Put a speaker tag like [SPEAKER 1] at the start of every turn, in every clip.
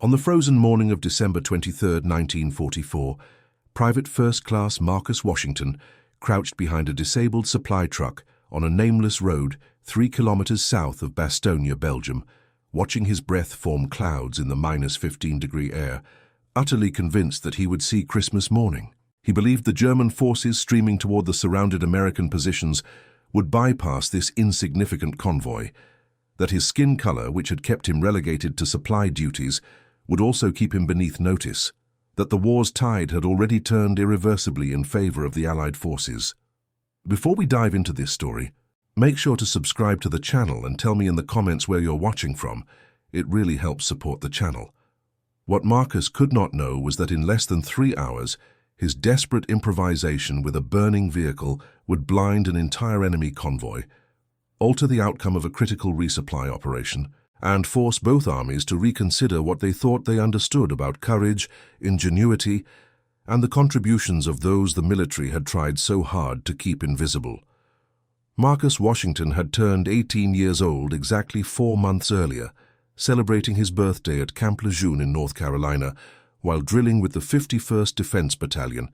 [SPEAKER 1] On the frozen morning of December 23, 1944, Private First Class Marcus Washington crouched behind a disabled supply truck on a nameless road 3 kilometers south of Bastogne, Belgium, watching his breath form clouds in the -15-degree air, utterly convinced that he would see Christmas morning. He believed the German forces streaming toward the surrounded American positions would bypass this insignificant convoy, that his skin color, which had kept him relegated to supply duties, would also keep him beneath notice, that the war's tide had already turned irreversibly in favor of the Allied forces. Before we dive into this story, make sure to subscribe to the channel and tell me in the comments where you're watching from. It really helps support the channel. What Marcus could not know was that in less than 3 hours, his desperate improvisation with a burning vehicle would blind an entire enemy convoy, alter the outcome of a critical resupply operation, and force both armies to reconsider what they thought they understood about courage, ingenuity, and the contributions of those the military had tried so hard to keep invisible. Marcus Washington had turned 18 years old exactly 4 months earlier, celebrating his birthday at Camp Lejeune in North Carolina while drilling with the 51st Defense Battalion,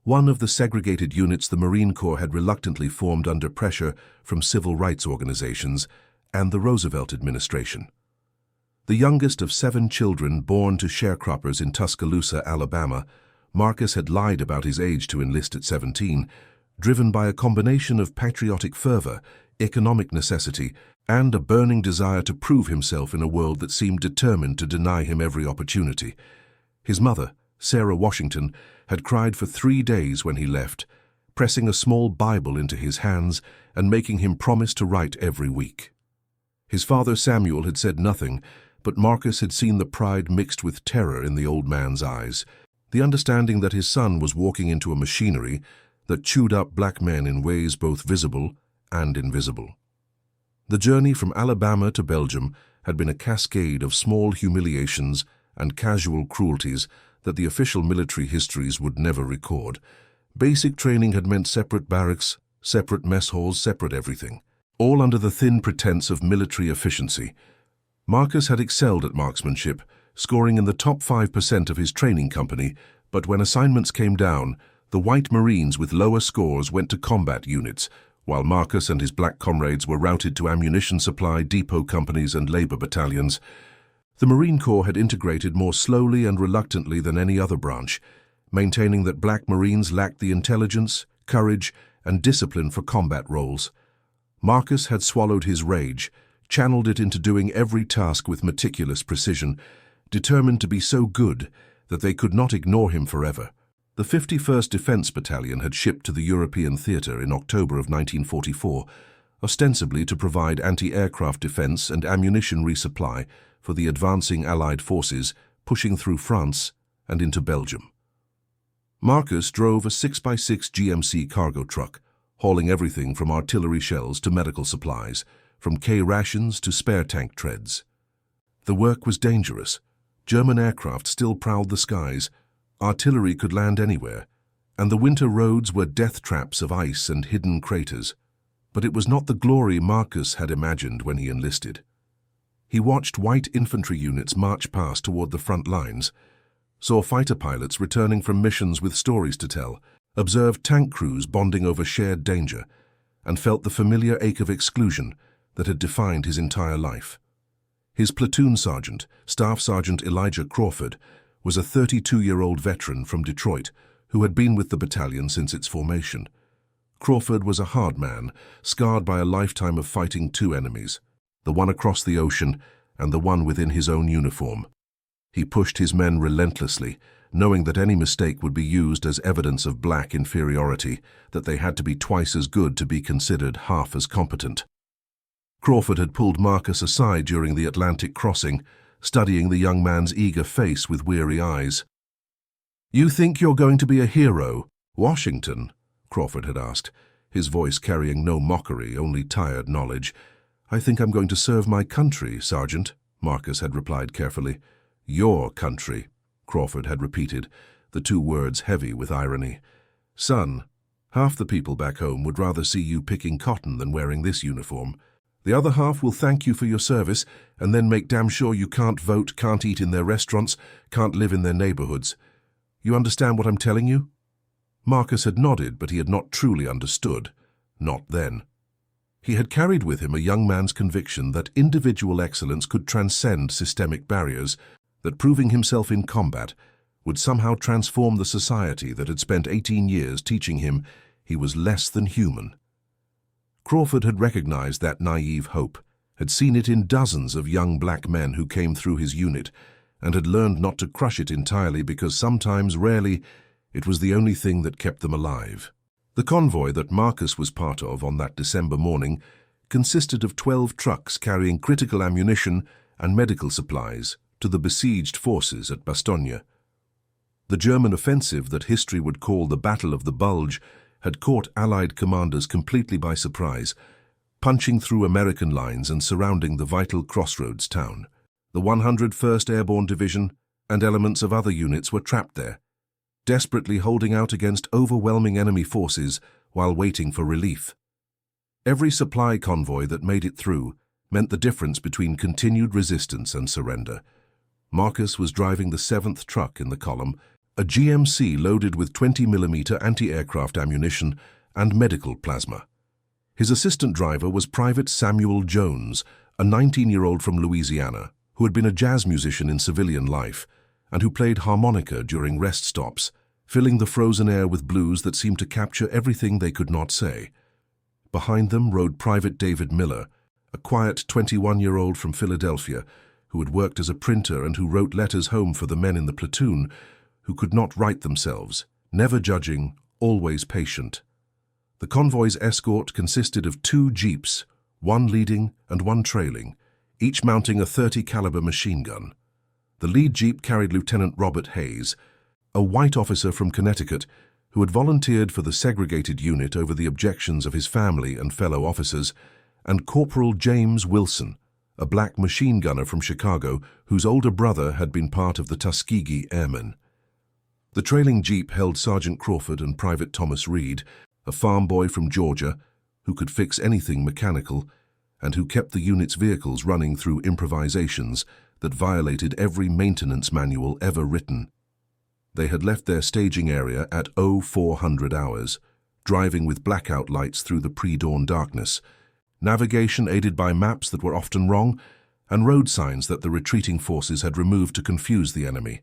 [SPEAKER 1] one of the segregated units the Marine Corps had reluctantly formed under pressure from civil rights organizations and the Roosevelt administration. The youngest of 7 children born to sharecroppers in Tuscaloosa, Alabama, Marcus had lied about his age to enlist at 17, driven by a combination of patriotic fervor, economic necessity, and a burning desire to prove himself in a world that seemed determined to deny him every opportunity. His mother, Sarah Washington, had cried for 3 days when he left, pressing a small Bible into his hands and making him promise to write every week. His father Samuel had said nothing, but Marcus had seen the pride mixed with terror in the old man's eyes, the understanding that his son was walking into a machinery that chewed up black men in ways both visible and invisible. The journey from Alabama to Belgium had been a cascade of small humiliations and casual cruelties that the official military histories would never record. Basic training had meant separate barracks, separate mess halls, separate everything, all under the thin pretense of military efficiency. Marcus had excelled at marksmanship, scoring in the top 5% of his training company, but when assignments came down, the white Marines with lower scores went to combat units, while Marcus and his black comrades were routed to ammunition supply depot companies and labor battalions. The Marine Corps had integrated more slowly and reluctantly than any other branch, maintaining that black Marines lacked the intelligence, courage, and discipline for combat roles. Marcus had swallowed his rage, channeled it into doing every task with meticulous precision, determined to be so good that they could not ignore him forever. The 51st Defense Battalion had shipped to the European theater in October of 1944, ostensibly to provide anti-aircraft defense and ammunition resupply for the advancing Allied forces pushing through France and into Belgium. Marcus drove a 6x6 GMC cargo truck, hauling everything from artillery shells to medical supplies, from K rations to spare tank treads. The work was dangerous. German aircraft still prowled the skies, artillery could land anywhere, and the winter roads were death traps of ice and hidden craters. But it was not the glory Marcus had imagined when he enlisted. He watched white infantry units march past toward the front lines, saw fighter pilots returning from missions with stories to tell, observed tank crews bonding over shared danger, and felt the familiar ache of exclusion that had defined his entire life. His platoon sergeant, Staff Sergeant Elijah Crawford, was a 32-year-old veteran from Detroit who had been with the battalion since its formation. Crawford was a hard man, scarred by a lifetime of fighting 2 enemies, the one across the ocean and the one within his own uniform. He pushed his men relentlessly, knowing that any mistake would be used as evidence of black inferiority, that they had to be twice as good to be considered half as competent. Crawford had pulled Marcus aside during the Atlantic crossing, studying the young man's eager face with weary eyes. "You think you're going to be a hero, Washington?" Crawford had asked, his voice carrying no mockery, only tired knowledge. "I think I'm going to serve my country, Sergeant," Marcus had replied carefully. "Your country," Crawford had repeated, the 2 words heavy with irony. "Son, half the people back home would rather see you picking cotton than wearing this uniform. The other half will thank you for your service and then make damn sure you can't vote, can't eat in their restaurants, can't live in their neighborhoods. You understand what I'm telling you?" Marcus had nodded, but he had not truly understood. Not then. He had carried with him a young man's conviction that individual excellence could transcend systemic barriers, that proving himself in combat would somehow transform the society that had spent 18 years teaching him he was less than human. Crawford had recognized that naive hope, had seen it in dozens of young black men who came through his unit, and had learned not to crush it entirely because sometimes, rarely, it was the only thing that kept them alive. The convoy that Marcus was part of on that December morning consisted of 12 trucks carrying critical ammunition and medical supplies to the besieged forces at Bastogne. The German offensive that history would call the Battle of the Bulge had caught Allied commanders completely by surprise, punching through American lines and surrounding the vital crossroads town. The 101st Airborne Division and elements of other units were trapped there, desperately holding out against overwhelming enemy forces while waiting for relief. Every supply convoy that made it through meant the difference between continued resistance and surrender. Marcus was driving the 7th truck in the column, a GMC loaded with 20mm anti-aircraft ammunition and medical plasma. His assistant driver was Private Samuel Jones, a 19-year-old from Louisiana, who had been a jazz musician in civilian life and who played harmonica during rest stops, filling the frozen air with blues that seemed to capture everything they could not say. Behind them rode Private David Miller, a quiet 21-year-old from Philadelphia who had worked as a printer and who wrote letters home for the men in the platoon who could not write themselves, never judging, always patient. The convoy's escort consisted of 2 jeeps, one leading and one trailing, each mounting a .30 caliber machine gun. The lead jeep carried Lieutenant Robert Hayes, a white officer from Connecticut who had volunteered for the segregated unit over the objections of his family and fellow officers, and Corporal James Wilson, a black machine gunner from Chicago whose older brother had been part of the Tuskegee Airmen. The trailing jeep held Sergeant Crawford and Private Thomas Reed, a farm boy from Georgia who could fix anything mechanical and who kept the unit's vehicles running through improvisations that violated every maintenance manual ever written. They had left their staging area at 0400 hours, driving with blackout lights through the pre-dawn darkness, navigation aided by maps that were often wrong, and road signs that the retreating forces had removed to confuse the enemy.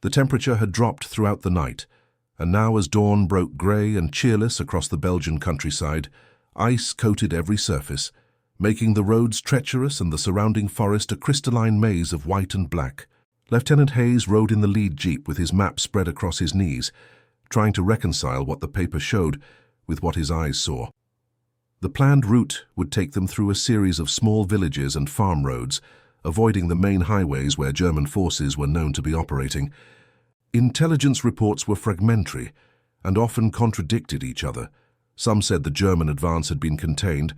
[SPEAKER 1] The temperature had dropped throughout the night, and now as dawn broke grey and cheerless across the Belgian countryside, ice coated every surface, making the roads treacherous and the surrounding forest a crystalline maze of white and black. Lieutenant Hayes rode in the lead jeep with his map spread across his knees, trying to reconcile what the paper showed with what his eyes saw. The planned route would take them through a series of small villages and farm roads, avoiding the main highways where German forces were known to be operating. Intelligence reports were fragmentary and often contradicted each other. Some said the German advance had been contained,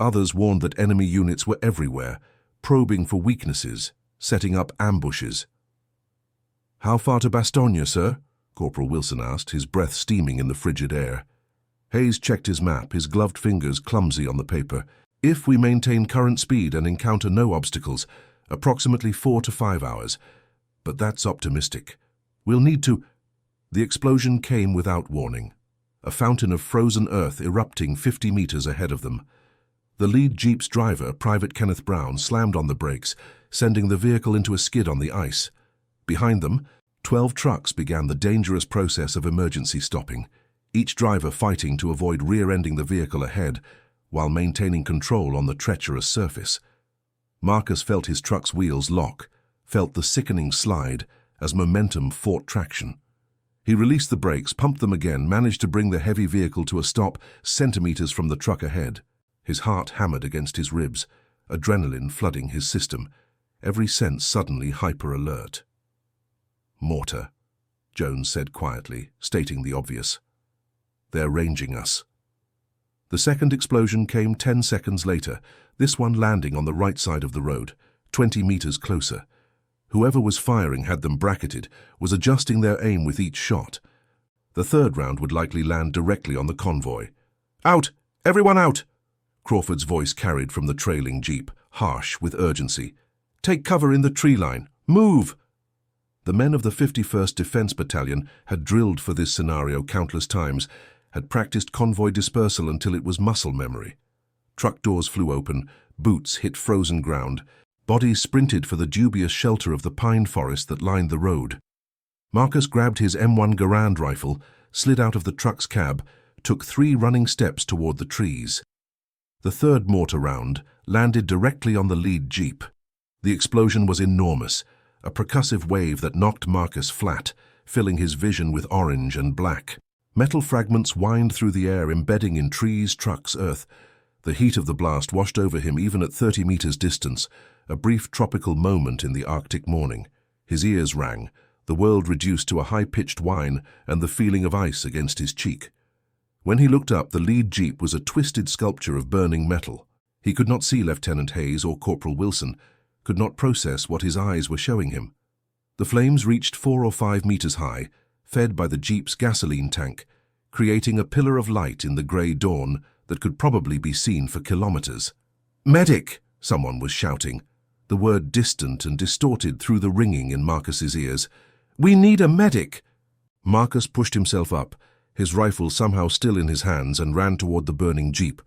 [SPEAKER 1] others warned that enemy units were everywhere, probing for weaknesses, setting up ambushes. "How far to Bastogne, sir?" Corporal Wilson asked, his breath steaming in the frigid air. Hayes checked his map, his gloved fingers clumsy on the paper. "If we maintain current speed and encounter no obstacles, approximately 4 to 5 hours. But that's optimistic. We'll need to—" The explosion came without warning, a fountain of frozen earth erupting 50 meters ahead of them. The lead jeep's driver, Private Kenneth Brown, slammed on the brakes, sending the vehicle into a skid on the ice. Behind them, 12 trucks began the dangerous process of emergency stopping, each driver fighting to avoid rear-ending the vehicle ahead while maintaining control on the treacherous surface. Marcus felt his truck's wheels lock, felt the sickening slide as momentum fought traction. He released the brakes, pumped them again, managed to bring the heavy vehicle to a stop centimeters from the truck ahead. His heart hammered against his ribs, adrenaline flooding his system, every sense suddenly hyper-alert. "Mortar," Jones said quietly, stating the obvious. "They're ranging us." The second explosion came 10 seconds later, this one landing on the right side of the road, 20 meters closer. Whoever was firing had them bracketed, was adjusting their aim with each shot. The third round would likely land directly on the convoy. "Out! Everyone out!" Crawford's voice carried from the trailing jeep, harsh with urgency. "Take cover in the tree line! Move!" The men of the 51st Defense Battalion had drilled for this scenario countless times, had practiced convoy dispersal until it was muscle memory. Truck doors flew open, boots hit frozen ground, bodies sprinted for the dubious shelter of the pine forest that lined the road. Marcus grabbed his M1 Garand rifle, slid out of the truck's cab, took 3 running steps toward the trees. The third mortar round landed directly on the lead jeep. The explosion was enormous, a percussive wave that knocked Marcus flat, filling his vision with orange and black. Metal fragments whined through the air, embedding in trees, trucks, earth. The heat of the blast washed over him even at 30 meters distance, a brief tropical moment in the Arctic morning. His ears rang, the world reduced to a high-pitched whine and the feeling of ice against his cheek. When he looked up, the lead jeep was a twisted sculpture of burning metal. He could not see Lieutenant Hayes or Corporal Wilson, could not process what his eyes were showing him. The flames reached 4 or 5 meters high, fed by the jeep's gasoline tank, creating a pillar of light in the grey dawn that could probably be seen for kilometers. "Medic!" someone was shouting, the word distant and distorted through the ringing in Marcus's ears. "We need a medic!" Marcus pushed himself up, his rifle somehow still in his hands, and ran toward the burning jeep.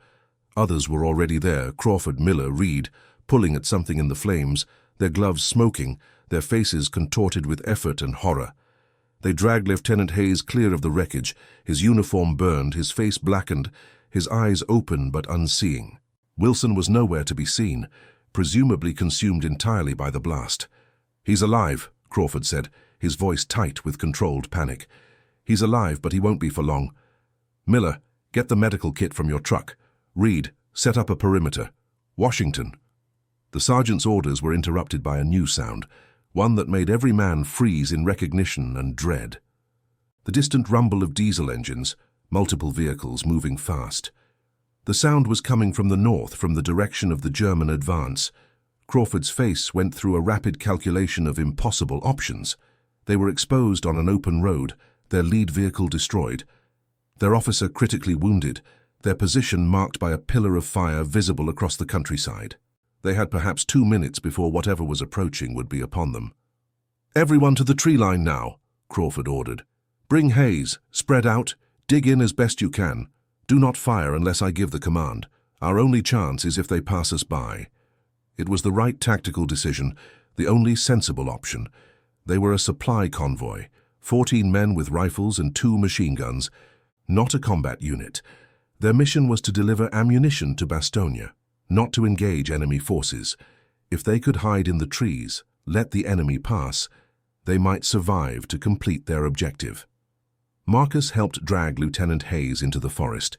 [SPEAKER 1] Others were already there, Crawford, Miller, Reed, pulling at something in the flames, their gloves smoking, their faces contorted with effort and horror. They dragged Lieutenant Hayes clear of the wreckage, his uniform burned, his face blackened, his eyes open but unseeing. Wilson was nowhere to be seen, presumably consumed entirely by the blast. "He's alive," Crawford said, his voice tight with controlled panic. "He's alive, but he won't be for long. Miller, get the medical kit from your truck. Reed, set up a perimeter. Washington." The sergeant's orders were interrupted by a new sound, one that made every man freeze in recognition and dread. The distant rumble of diesel engines, multiple vehicles moving fast. The sound was coming from the north, from the direction of the German advance. Crawford's face went through a rapid calculation of impossible options. They were exposed on an open road, their lead vehicle destroyed, their officer critically wounded, their position marked by a pillar of fire visible across the countryside. They had perhaps 2 minutes before whatever was approaching would be upon them. "Everyone to the tree line now," Crawford ordered. "Bring Hayes, spread out, dig in as best you can. Do not fire unless I give the command. Our only chance is if they pass us by." It was the right tactical decision, the only sensible option. They were a supply convoy, 14 men with rifles and 2 machine guns, not a combat unit. Their mission was to deliver ammunition to Bastogne, not to engage enemy forces. If they could hide in the trees, let the enemy pass, they might survive to complete their objective. Marcus helped drag Lieutenant Hayes into the forest,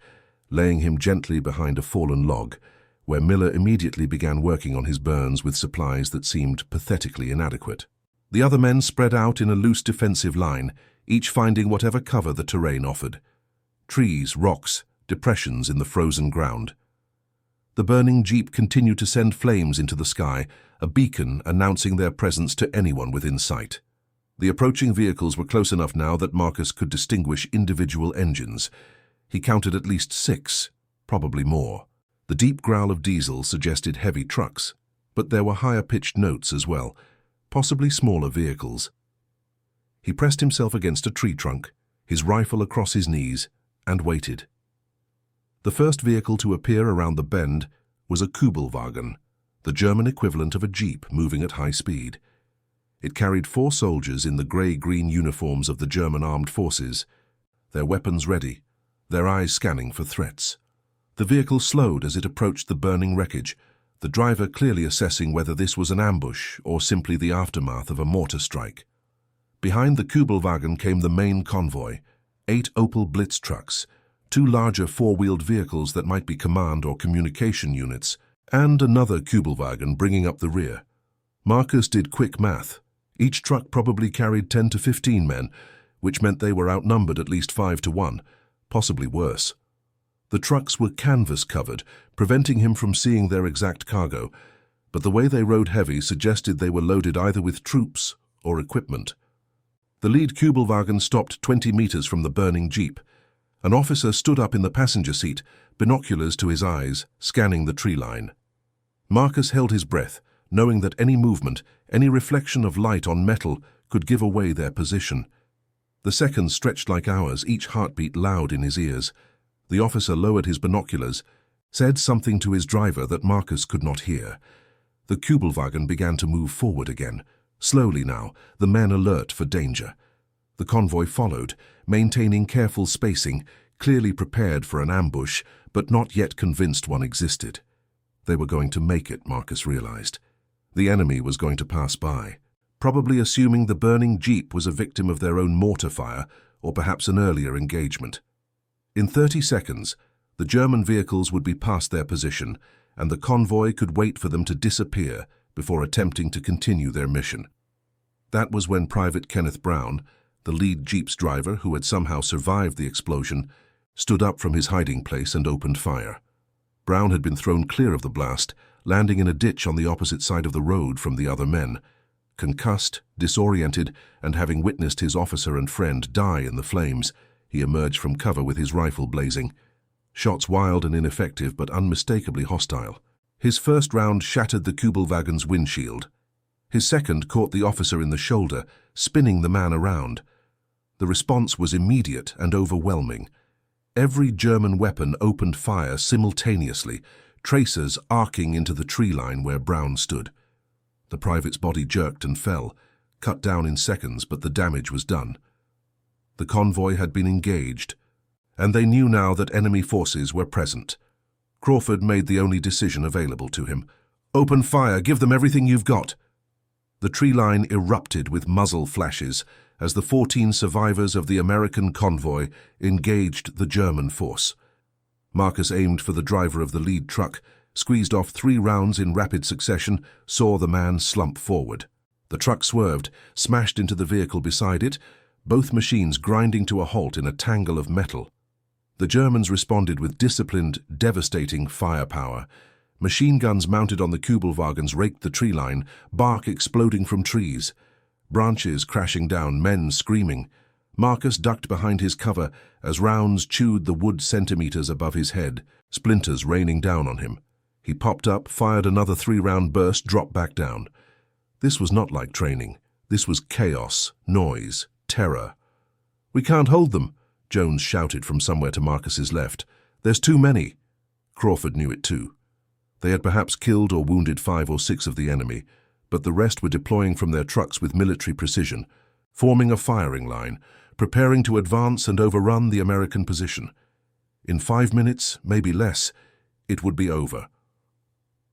[SPEAKER 1] laying him gently behind a fallen log, where Miller immediately began working on his burns with supplies that seemed pathetically inadequate. The other men spread out in a loose defensive line, each finding whatever cover the terrain offered. Trees, rocks, depressions in the frozen ground. The burning jeep continued to send flames into the sky, a beacon announcing their presence to anyone within sight. The approaching vehicles were close enough now that Marcus could distinguish individual engines. He counted at least 6, probably more. The deep growl of diesel suggested heavy trucks, but there were higher-pitched notes as well, possibly smaller vehicles. He pressed himself against a tree trunk, his rifle across his knees, and waited. The first vehicle to appear around the bend was a Kübelwagen, the German equivalent of a jeep moving at high speed. It carried 4 soldiers in the grey-green uniforms of the German armed forces, their weapons ready, their eyes scanning for threats. The vehicle slowed as it approached the burning wreckage, the driver clearly assessing whether this was an ambush or simply the aftermath of a mortar strike. Behind the Kübelwagen came the main convoy, 8 Opel Blitz trucks, 2 larger 4-wheeled vehicles that might be command or communication units, and another Kübelwagen bringing up the rear. Marcus did quick math. Each truck probably carried 10 to 15 men, which meant they were outnumbered at least 5 to 1, possibly worse. The trucks were canvas-covered, preventing him from seeing their exact cargo, but the way they rode heavy suggested they were loaded either with troops or equipment. The lead Kübelwagen stopped 20 meters from the burning jeep. An officer stood up in the passenger seat, binoculars to his eyes, scanning the tree line. Marcus held his breath, knowing that any movement, any reflection of light on metal could give away their position. The seconds stretched like hours, each heartbeat loud in his ears. The officer lowered his binoculars, said something to his driver that Marcus could not hear. The Kübelwagen began to move forward again, slowly now, the men alert for danger. The convoy followed, maintaining careful spacing, clearly prepared for an ambush, but not yet convinced one existed. They were going to make it, Marcus realized. The enemy was going to pass by, probably assuming the burning jeep was a victim of their own mortar fire or perhaps an earlier engagement. In 30 seconds, the German vehicles would be past their position, and the convoy could wait for them to disappear before attempting to continue their mission. That was when Private Kenneth Brown, the lead jeep's driver who had somehow survived the explosion, stood up from his hiding place and opened fire. Brown had been thrown clear of the blast, landing in a ditch on the opposite side of the road from the other men. Concussed, disoriented, and having witnessed his officer and friend die in the flames, he emerged from cover with his rifle blazing. Shots wild and ineffective, but unmistakably hostile. His first round shattered the Kübelwagen's windshield. His second caught the officer in the shoulder, spinning the man around. The response was immediate and overwhelming. Every German weapon opened fire simultaneously, tracers arcing into the tree line where Brown stood. The private's body jerked and fell, cut down in seconds, but the damage was done. The convoy had been engaged, and they knew now that enemy forces were present. Crawford made the only decision available to him. "Open fire, give them everything you've got." The tree line erupted with muzzle flashes as the 14 survivors of the American convoy engaged the German force. Marcus aimed for the driver of the lead truck, squeezed off 3 rounds in rapid succession, saw the man slump forward. The truck swerved, smashed into the vehicle beside it, both machines grinding to a halt in a tangle of metal. The Germans responded with disciplined, devastating firepower. Machine guns mounted on the Kübelwagens raked the tree line, bark exploding from trees. Branches crashing down, men screaming. Marcus ducked behind his cover as rounds chewed the wood centimeters above his head, splinters raining down on him. He popped up, fired another 3-round burst, dropped back down. This was not like training. This was chaos, noise, terror. "We can't hold them," Jones shouted from somewhere to Marcus's left. "There's too many." Crawford knew it too. They had perhaps killed or wounded 5 or 6 of the enemy, but the rest were deploying from their trucks with military precision, forming a firing line, preparing to advance and overrun the American position. In 5 minutes, maybe less, it would be over.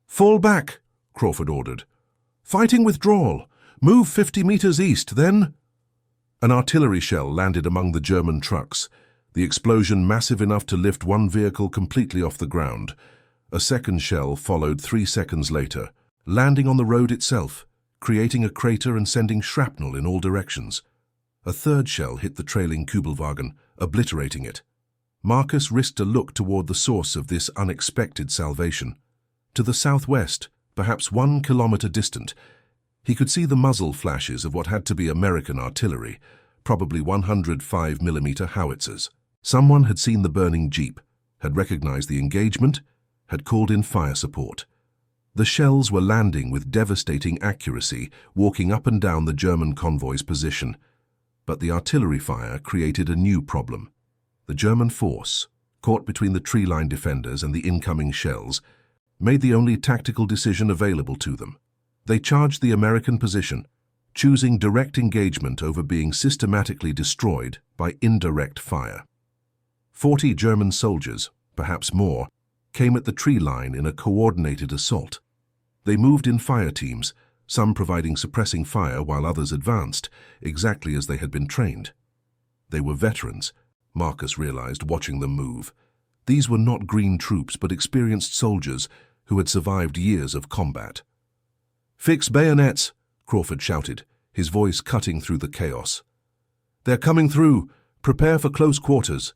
[SPEAKER 1] "Fall back," Crawford ordered. "Fighting withdrawal. Move 50 meters east, then—" An artillery shell landed among the German trucks, the explosion massive enough to lift one vehicle completely off the ground. A second shell followed 3 seconds later, landing on the road itself, creating a crater and sending shrapnel in all directions. A third shell hit the trailing Kübelwagen, obliterating it. Marcus risked a look toward the source of this unexpected salvation. To the southwest, perhaps 1 kilometer distant, he could see the muzzle flashes of what had to be American artillery, probably 105mm howitzers. Someone had seen the burning jeep, had recognized the engagement, had called in fire support. The shells were landing with devastating accuracy, walking up and down the German convoy's position. But the artillery fire created a new problem. The German force, caught between the tree line defenders and the incoming shells, made the only tactical decision available to them. They charged the American position, choosing direct engagement over being systematically destroyed by indirect fire. 40 German soldiers, perhaps more, came at the tree line in a coordinated assault. They moved in fire teams, some providing suppressing fire while others advanced, exactly as they had been trained. They were veterans, Marcus realized, watching them move. These were not green troops, but experienced soldiers who had survived years of combat. "Fix bayonets," Crawford shouted, his voice cutting through the chaos. "They're coming through. Prepare for close quarters."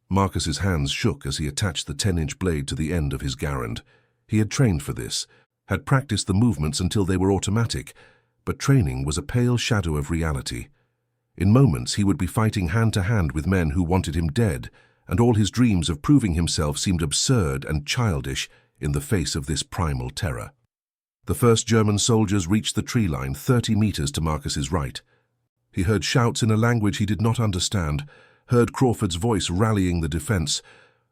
[SPEAKER 1] Marcus's hands shook as he attached the 10-inch blade to the end of his Garand. He had trained for this, had practiced the movements until they were automatic, but training was a pale shadow of reality. In moments he would be fighting hand-to-hand with men who wanted him dead, and all his dreams of proving himself seemed absurd and childish in the face of this primal terror. The first German soldiers reached the tree line 30 meters to Marcus's right. He heard shouts in a language he did not understand, heard Crawford's voice rallying the defense,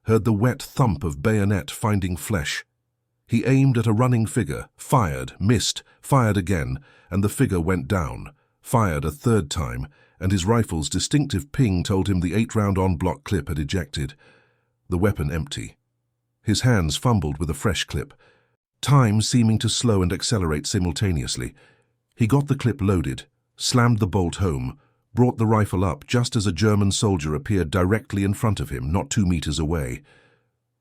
[SPEAKER 1] heard the wet thump of bayonet finding flesh. He aimed at a running figure, fired, missed, fired again, and the figure went down, fired a third time, and his rifle's distinctive ping told him the 8-round en-bloc clip had ejected. The weapon empty. His hands fumbled with a fresh clip, time seeming to slow and accelerate simultaneously. He got the clip loaded, slammed the bolt home, brought the rifle up just as a German soldier appeared directly in front of him, not 2 meters away.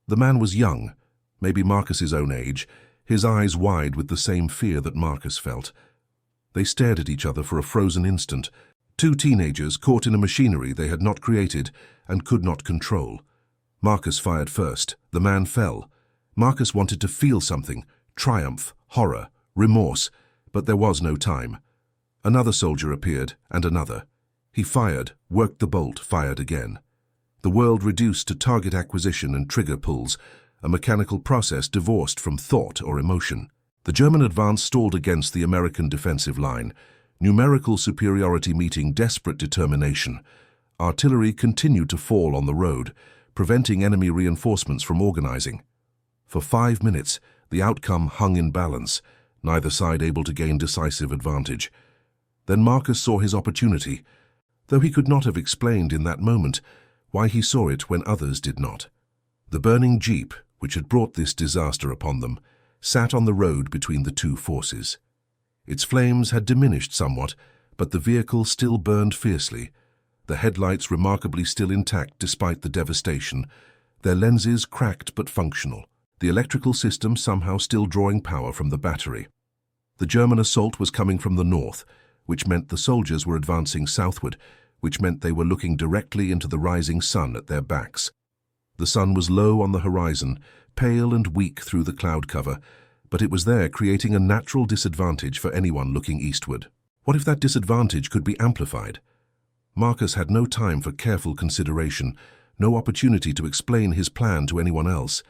[SPEAKER 1] The man was young, maybe Marcus's own age, his eyes wide with the same fear that Marcus felt. They stared at each other for a frozen instant, two teenagers caught in a machinery they had not created and could not control. Marcus fired first. The man fell. Marcus wanted to feel something, triumph, horror, remorse, but there was no time. Another soldier appeared, and another. He fired, worked the bolt, fired again. The world reduced to target acquisition and trigger pulls, a mechanical process divorced from thought or emotion. The German advance stalled against the American defensive line, numerical superiority meeting desperate determination. Artillery continued to fall on the road, preventing enemy reinforcements from organizing. For 5 minutes, the outcome hung in balance, neither side able to gain decisive advantage. Then Marcus saw his opportunity, though he could not have explained in that moment why he saw it when others did not. The burning jeep, which had brought this disaster upon them, sat on the road between the two forces. Its flames had diminished somewhat, but the vehicle still burned fiercely, the headlights remarkably still intact despite the devastation, their lenses cracked but functional, the electrical system somehow still drawing power from the battery. The German assault was coming from the north, which meant the soldiers were advancing southward, which meant they were looking directly into the rising sun at their backs. The sun was low on the horizon, pale and weak through the cloud cover, but it was there creating a natural disadvantage for anyone looking eastward. What if that disadvantage could be amplified? Marcus had no time for careful consideration, no opportunity to explain his plan to anyone else.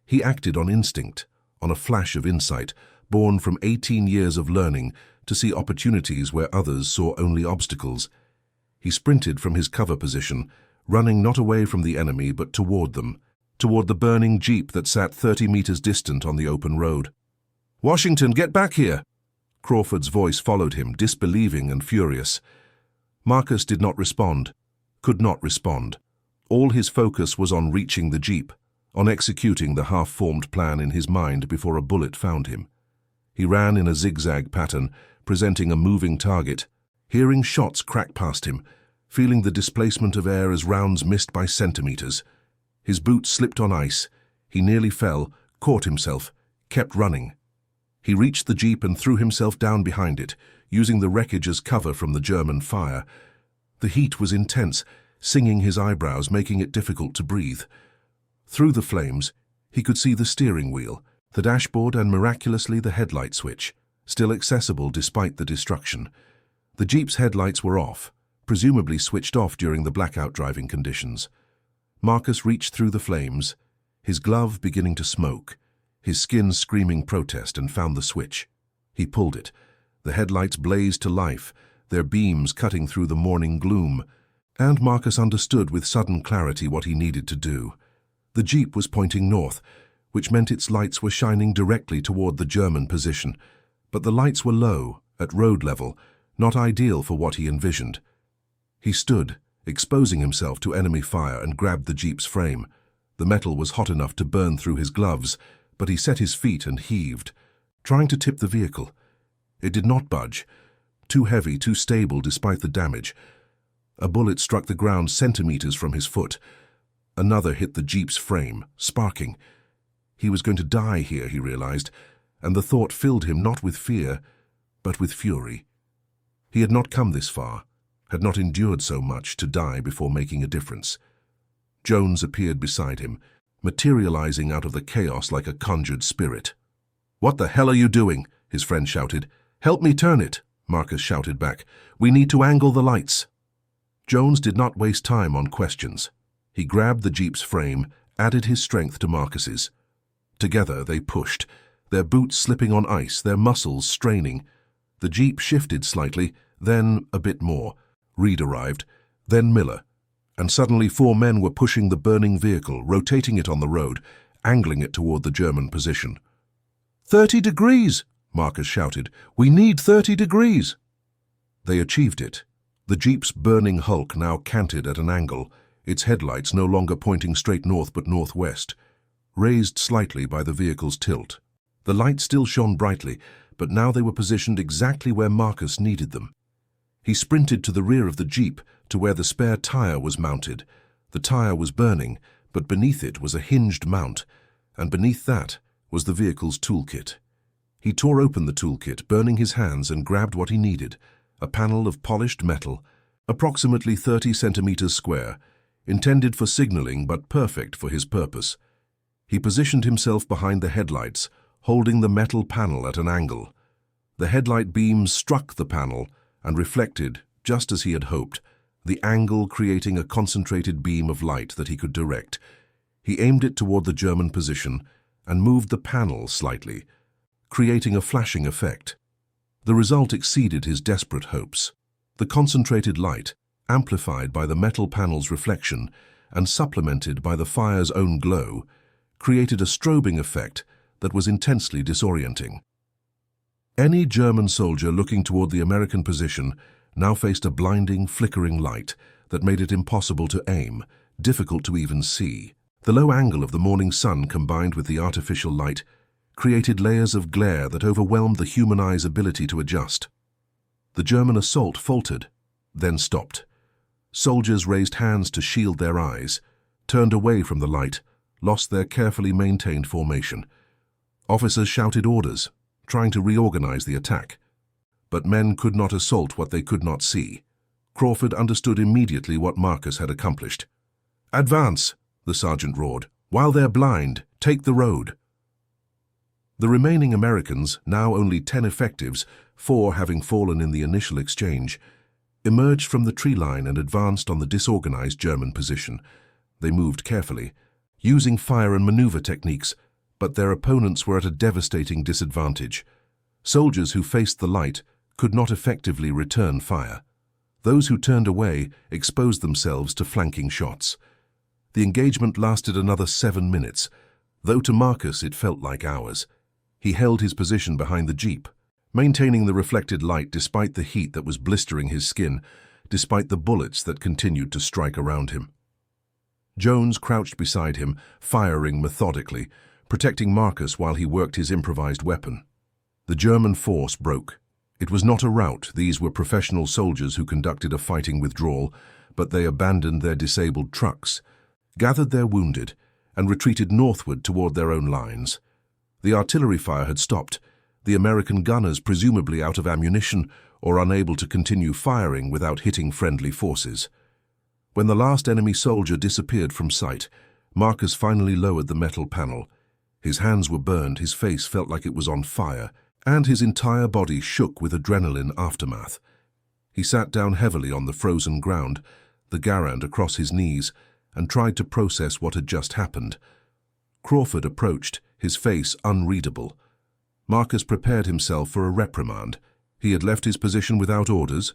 [SPEAKER 1] He acted on instinct, on a flash of insight, born from 18 years of learning to see opportunities where others saw only obstacles. He sprinted from his cover position, running not away from the enemy but toward them, toward the burning jeep that sat 30 meters distant on the open road. "Washington, get back here!" Crawford's voice followed him, disbelieving and furious. Marcus did not respond, could not respond. All his focus was on reaching the jeep, on executing the half-formed plan in his mind before a bullet found him. He ran in a zigzag pattern, presenting a moving target, hearing shots crack past him, feeling the displacement of air as rounds missed by centimeters. His boots slipped on ice. He nearly fell, caught himself, kept running. He reached the jeep and threw himself down behind it, using the wreckage as cover from the German fire. The heat was intense, singing his eyebrows, making it difficult to breathe. Through the flames, he could see the steering wheel, the dashboard, and miraculously the headlight switch, still accessible despite the destruction. The jeep's headlights were off, presumably switched off during the blackout driving conditions. Marcus reached through the flames, his glove beginning to smoke, his skin screaming protest, and found the switch. He pulled it. The headlights blazed to life, their beams cutting through the morning gloom, and Marcus understood with sudden clarity what he needed to do. The jeep was pointing north, which meant its lights were shining directly toward the German position, but the lights were low, at road level, not ideal for what he envisioned. He stood, exposing himself to enemy fire, and grabbed the jeep's frame. The metal was hot enough to burn through his gloves, but he set his feet and heaved, trying to tip the vehicle. It did not budge, too heavy, too stable despite the damage. A bullet struck the ground centimeters from his foot. Another hit the jeep's frame, sparking. He was going to die here, he realized, and the thought filled him not with fear, but with fury. He had not come this far, had not endured so much to die before making a difference. Jones appeared beside him, materializing out of the chaos like a conjured spirit. "What the hell are you doing?" his friend shouted. "Help me turn it," Marcus shouted back. "We need to angle the lights." Jones did not waste time on questions. He grabbed the jeep's frame, added his strength to Marcus's. Together they pushed, their boots slipping on ice, their muscles straining. The jeep shifted slightly, then a bit more. Reed arrived, then Miller, and suddenly 4 men were pushing the burning vehicle, rotating it on the road, angling it toward the German position. 30 degrees, Marcus shouted. We need 30 degrees. They achieved it. The jeep's burning hulk now canted at an angle, its headlights no longer pointing straight north but northwest, raised slightly by the vehicle's tilt. The light still shone brightly, but now they were positioned exactly where Marcus needed them. He sprinted to the rear of the jeep, to where the spare tire was mounted. The tire was burning, but beneath it was a hinged mount, and beneath that was the vehicle's toolkit. He tore open the toolkit, burning his hands, and grabbed what he needed, a panel of polished metal, approximately 30 centimeters square, intended for signaling but perfect for his purpose. He positioned himself behind the headlights, holding the metal panel at an angle. The headlight beams struck the panel and reflected, just as he had hoped, the angle creating a concentrated beam of light that he could direct. He aimed it toward the German position and moved the panel slightly, creating a flashing effect. The result exceeded his desperate hopes. The concentrated light, amplified by the metal panel's reflection and supplemented by the fire's own glow, created a strobing effect that was intensely disorienting. Any German soldier looking toward the American position now faced a blinding, flickering light that made it impossible to aim, difficult to even see. The low angle of the morning sun combined with the artificial light created layers of glare that overwhelmed the human eye's ability to adjust. The German assault faltered, then stopped. Soldiers raised hands to shield their eyes, turned away from the light, lost their carefully maintained formation. Officers shouted orders, trying to reorganize the attack. But men could not assault what they could not see. Crawford understood immediately what Marcus had accomplished. "Advance," the sergeant roared. "While they're blind, take the road." The remaining Americans, now only 10 effectives, 4 having fallen in the initial exchange, emerged from the tree line and advanced on the disorganized German position. They moved carefully, using fire and maneuver techniques, but their opponents were at a devastating disadvantage. Soldiers who faced the light could not effectively return fire. Those who turned away exposed themselves to flanking shots. The engagement lasted another 7 minutes, though to Marcus it felt like hours. He held his position behind the jeep, maintaining the reflected light despite the heat that was blistering his skin, despite the bullets that continued to strike around him. Jones crouched beside him, firing methodically, protecting Marcus while he worked his improvised weapon. The German force broke. It was not a rout. These were professional soldiers who conducted a fighting withdrawal, but they abandoned their disabled trucks, gathered their wounded, and retreated northward toward their own lines. The artillery fire had stopped, the American gunners presumably out of ammunition or unable to continue firing without hitting friendly forces. When the last enemy soldier disappeared from sight, Marcus finally lowered the metal panel. His hands were burned, his face felt like it was on fire, and his entire body shook with adrenaline aftermath. He sat down heavily on the frozen ground, the Garand across his knees, and tried to process what had just happened. Crawford approached, his face unreadable. Marcus prepared himself for a reprimand. He had left his position without orders,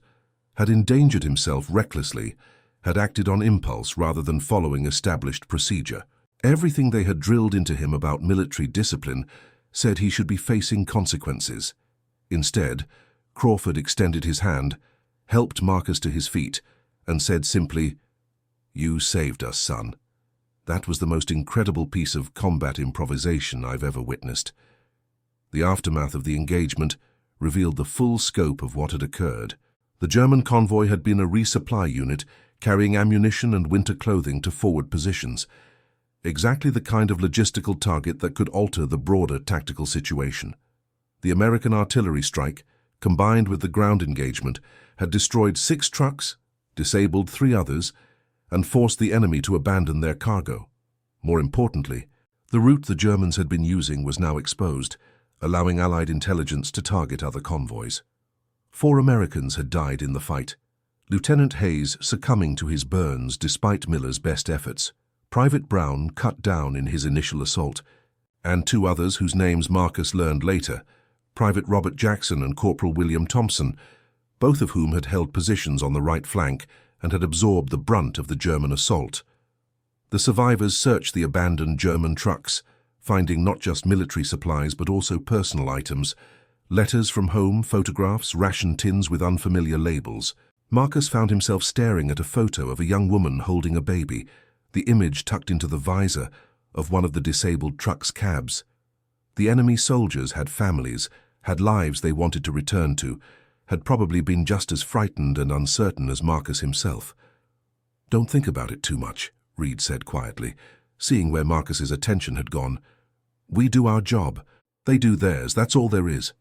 [SPEAKER 1] had endangered himself recklessly, had acted on impulse rather than following established procedure. Everything they had drilled into him about military discipline said he should be facing consequences. Instead, Crawford extended his hand, helped Marcus to his feet, and said simply, "You saved us, son." That was the most incredible piece of combat improvisation I've ever witnessed. The aftermath of the engagement revealed the full scope of what had occurred. The German convoy had been a resupply unit carrying ammunition and winter clothing to forward positions, exactly the kind of logistical target that could alter the broader tactical situation. The American artillery strike, combined with the ground engagement, had destroyed 6 trucks, disabled 3 others, and forced the enemy to abandon their cargo. More importantly, the route the Germans had been using was now exposed, allowing Allied intelligence to target other convoys. 4 Americans had died in the fight. Lieutenant Hayes succumbing to his burns despite Miller's best efforts, Private Brown cut down in his initial assault, and two others whose names Marcus learned later, Private Robert Jackson and Corporal William Thompson, both of whom had held positions on the right flank and had absorbed the brunt of the German assault. The survivors searched the abandoned German trucks, finding not just military supplies but also personal items, letters from home, photographs, ration tins with unfamiliar labels. Marcus found himself staring at a photo of a young woman holding a baby, the image tucked into the visor of one of the disabled truck's cabs. The enemy soldiers had families, had lives they wanted to return to, had probably been just as frightened and uncertain as Marcus himself. "Don't think about it too much," Reed said quietly, seeing where Marcus's attention had gone. "We do our job. They do theirs. That's all there is."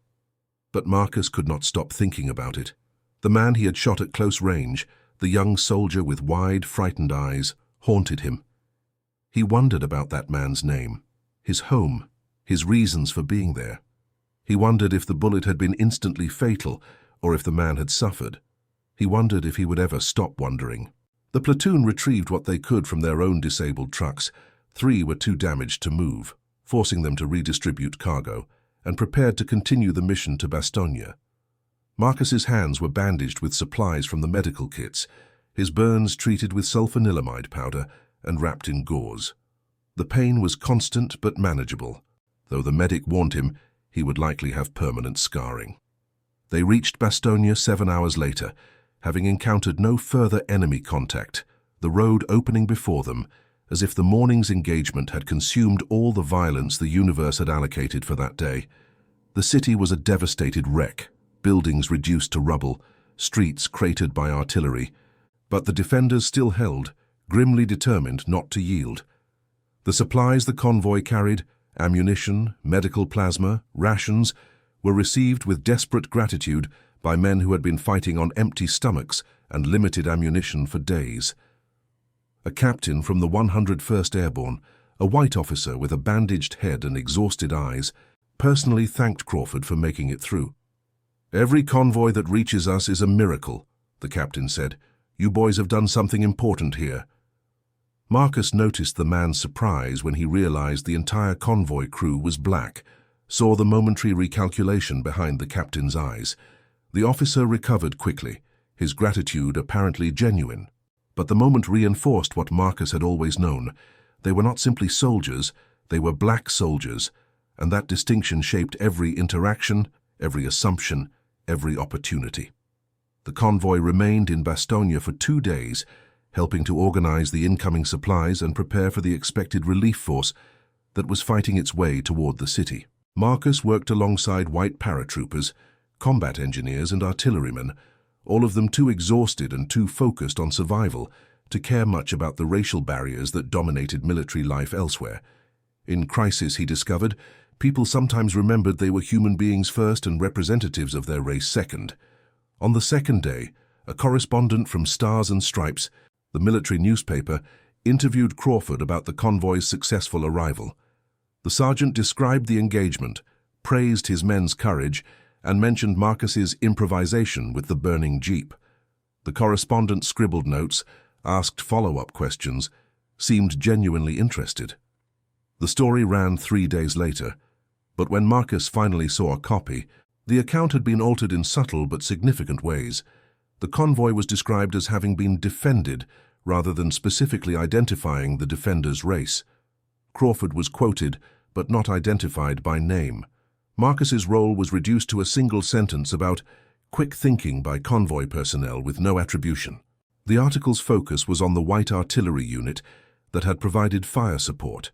[SPEAKER 1] But Marcus could not stop thinking about it. The man he had shot at close range, the young soldier with wide, frightened eyes, haunted him. He wondered about that man's name, his home, his reasons for being there. He wondered if the bullet had been instantly fatal or if the man had suffered. He wondered if he would ever stop wondering. The platoon retrieved what they could from their own disabled trucks. 3 were too damaged to move, forcing them to redistribute cargo, and prepared to continue the mission to Bastogne. Marcus's hands were bandaged with supplies from the medical kits, his burns treated with sulfanilamide powder and wrapped in gauze. The pain was constant but manageable, though the medic warned him he would likely have permanent scarring. They reached Bastogne 7 hours later, having encountered no further enemy contact, the road opening before them, as if the morning's engagement had consumed all the violence the universe had allocated for that day. The city was a devastated wreck, buildings reduced to rubble, streets cratered by artillery, but the defenders still held, grimly determined not to yield. The supplies the convoy carried, ammunition, medical plasma, rations, were received with desperate gratitude by men who had been fighting on empty stomachs and limited ammunition for days. A captain from the 101st Airborne, a white officer with a bandaged head and exhausted eyes, personally thanked Crawford for making it through. "Every convoy that reaches us is a miracle," the captain said. "You boys have done something important here." Marcus noticed the man's surprise when he realized the entire convoy crew was black, saw the momentary recalculation behind the captain's eyes. The officer recovered quickly, his gratitude apparently genuine. But the moment reinforced what Marcus had always known. They were not simply soldiers, they were black soldiers, and that distinction shaped every interaction, every assumption, every opportunity. The convoy remained in Bastogne for 2 days, helping to organize the incoming supplies and prepare for the expected relief force that was fighting its way toward the city. Marcus worked alongside white paratroopers, combat engineers and artillerymen, all of them too exhausted and too focused on survival to care much about the racial barriers that dominated military life elsewhere. In crisis, he discovered, people sometimes remembered they were human beings first and representatives of their race second. On the second day, a correspondent from Stars and Stripes, the military newspaper, interviewed Crawford about the convoy's successful arrival. The sergeant described the engagement, praised his men's courage, and mentioned Marcus's improvisation with the burning jeep. The correspondent scribbled notes, asked follow-up questions, seemed genuinely interested. The story ran 3 days later, but when Marcus finally saw a copy, the account had been altered in subtle but significant ways. The convoy was described as having been defended rather than specifically identifying the defender's race. Crawford was quoted, but not identified by name. Marcus's role was reduced to a single sentence about quick thinking by convoy personnel with no attribution. The article's focus was on the white artillery unit that had provided fire support,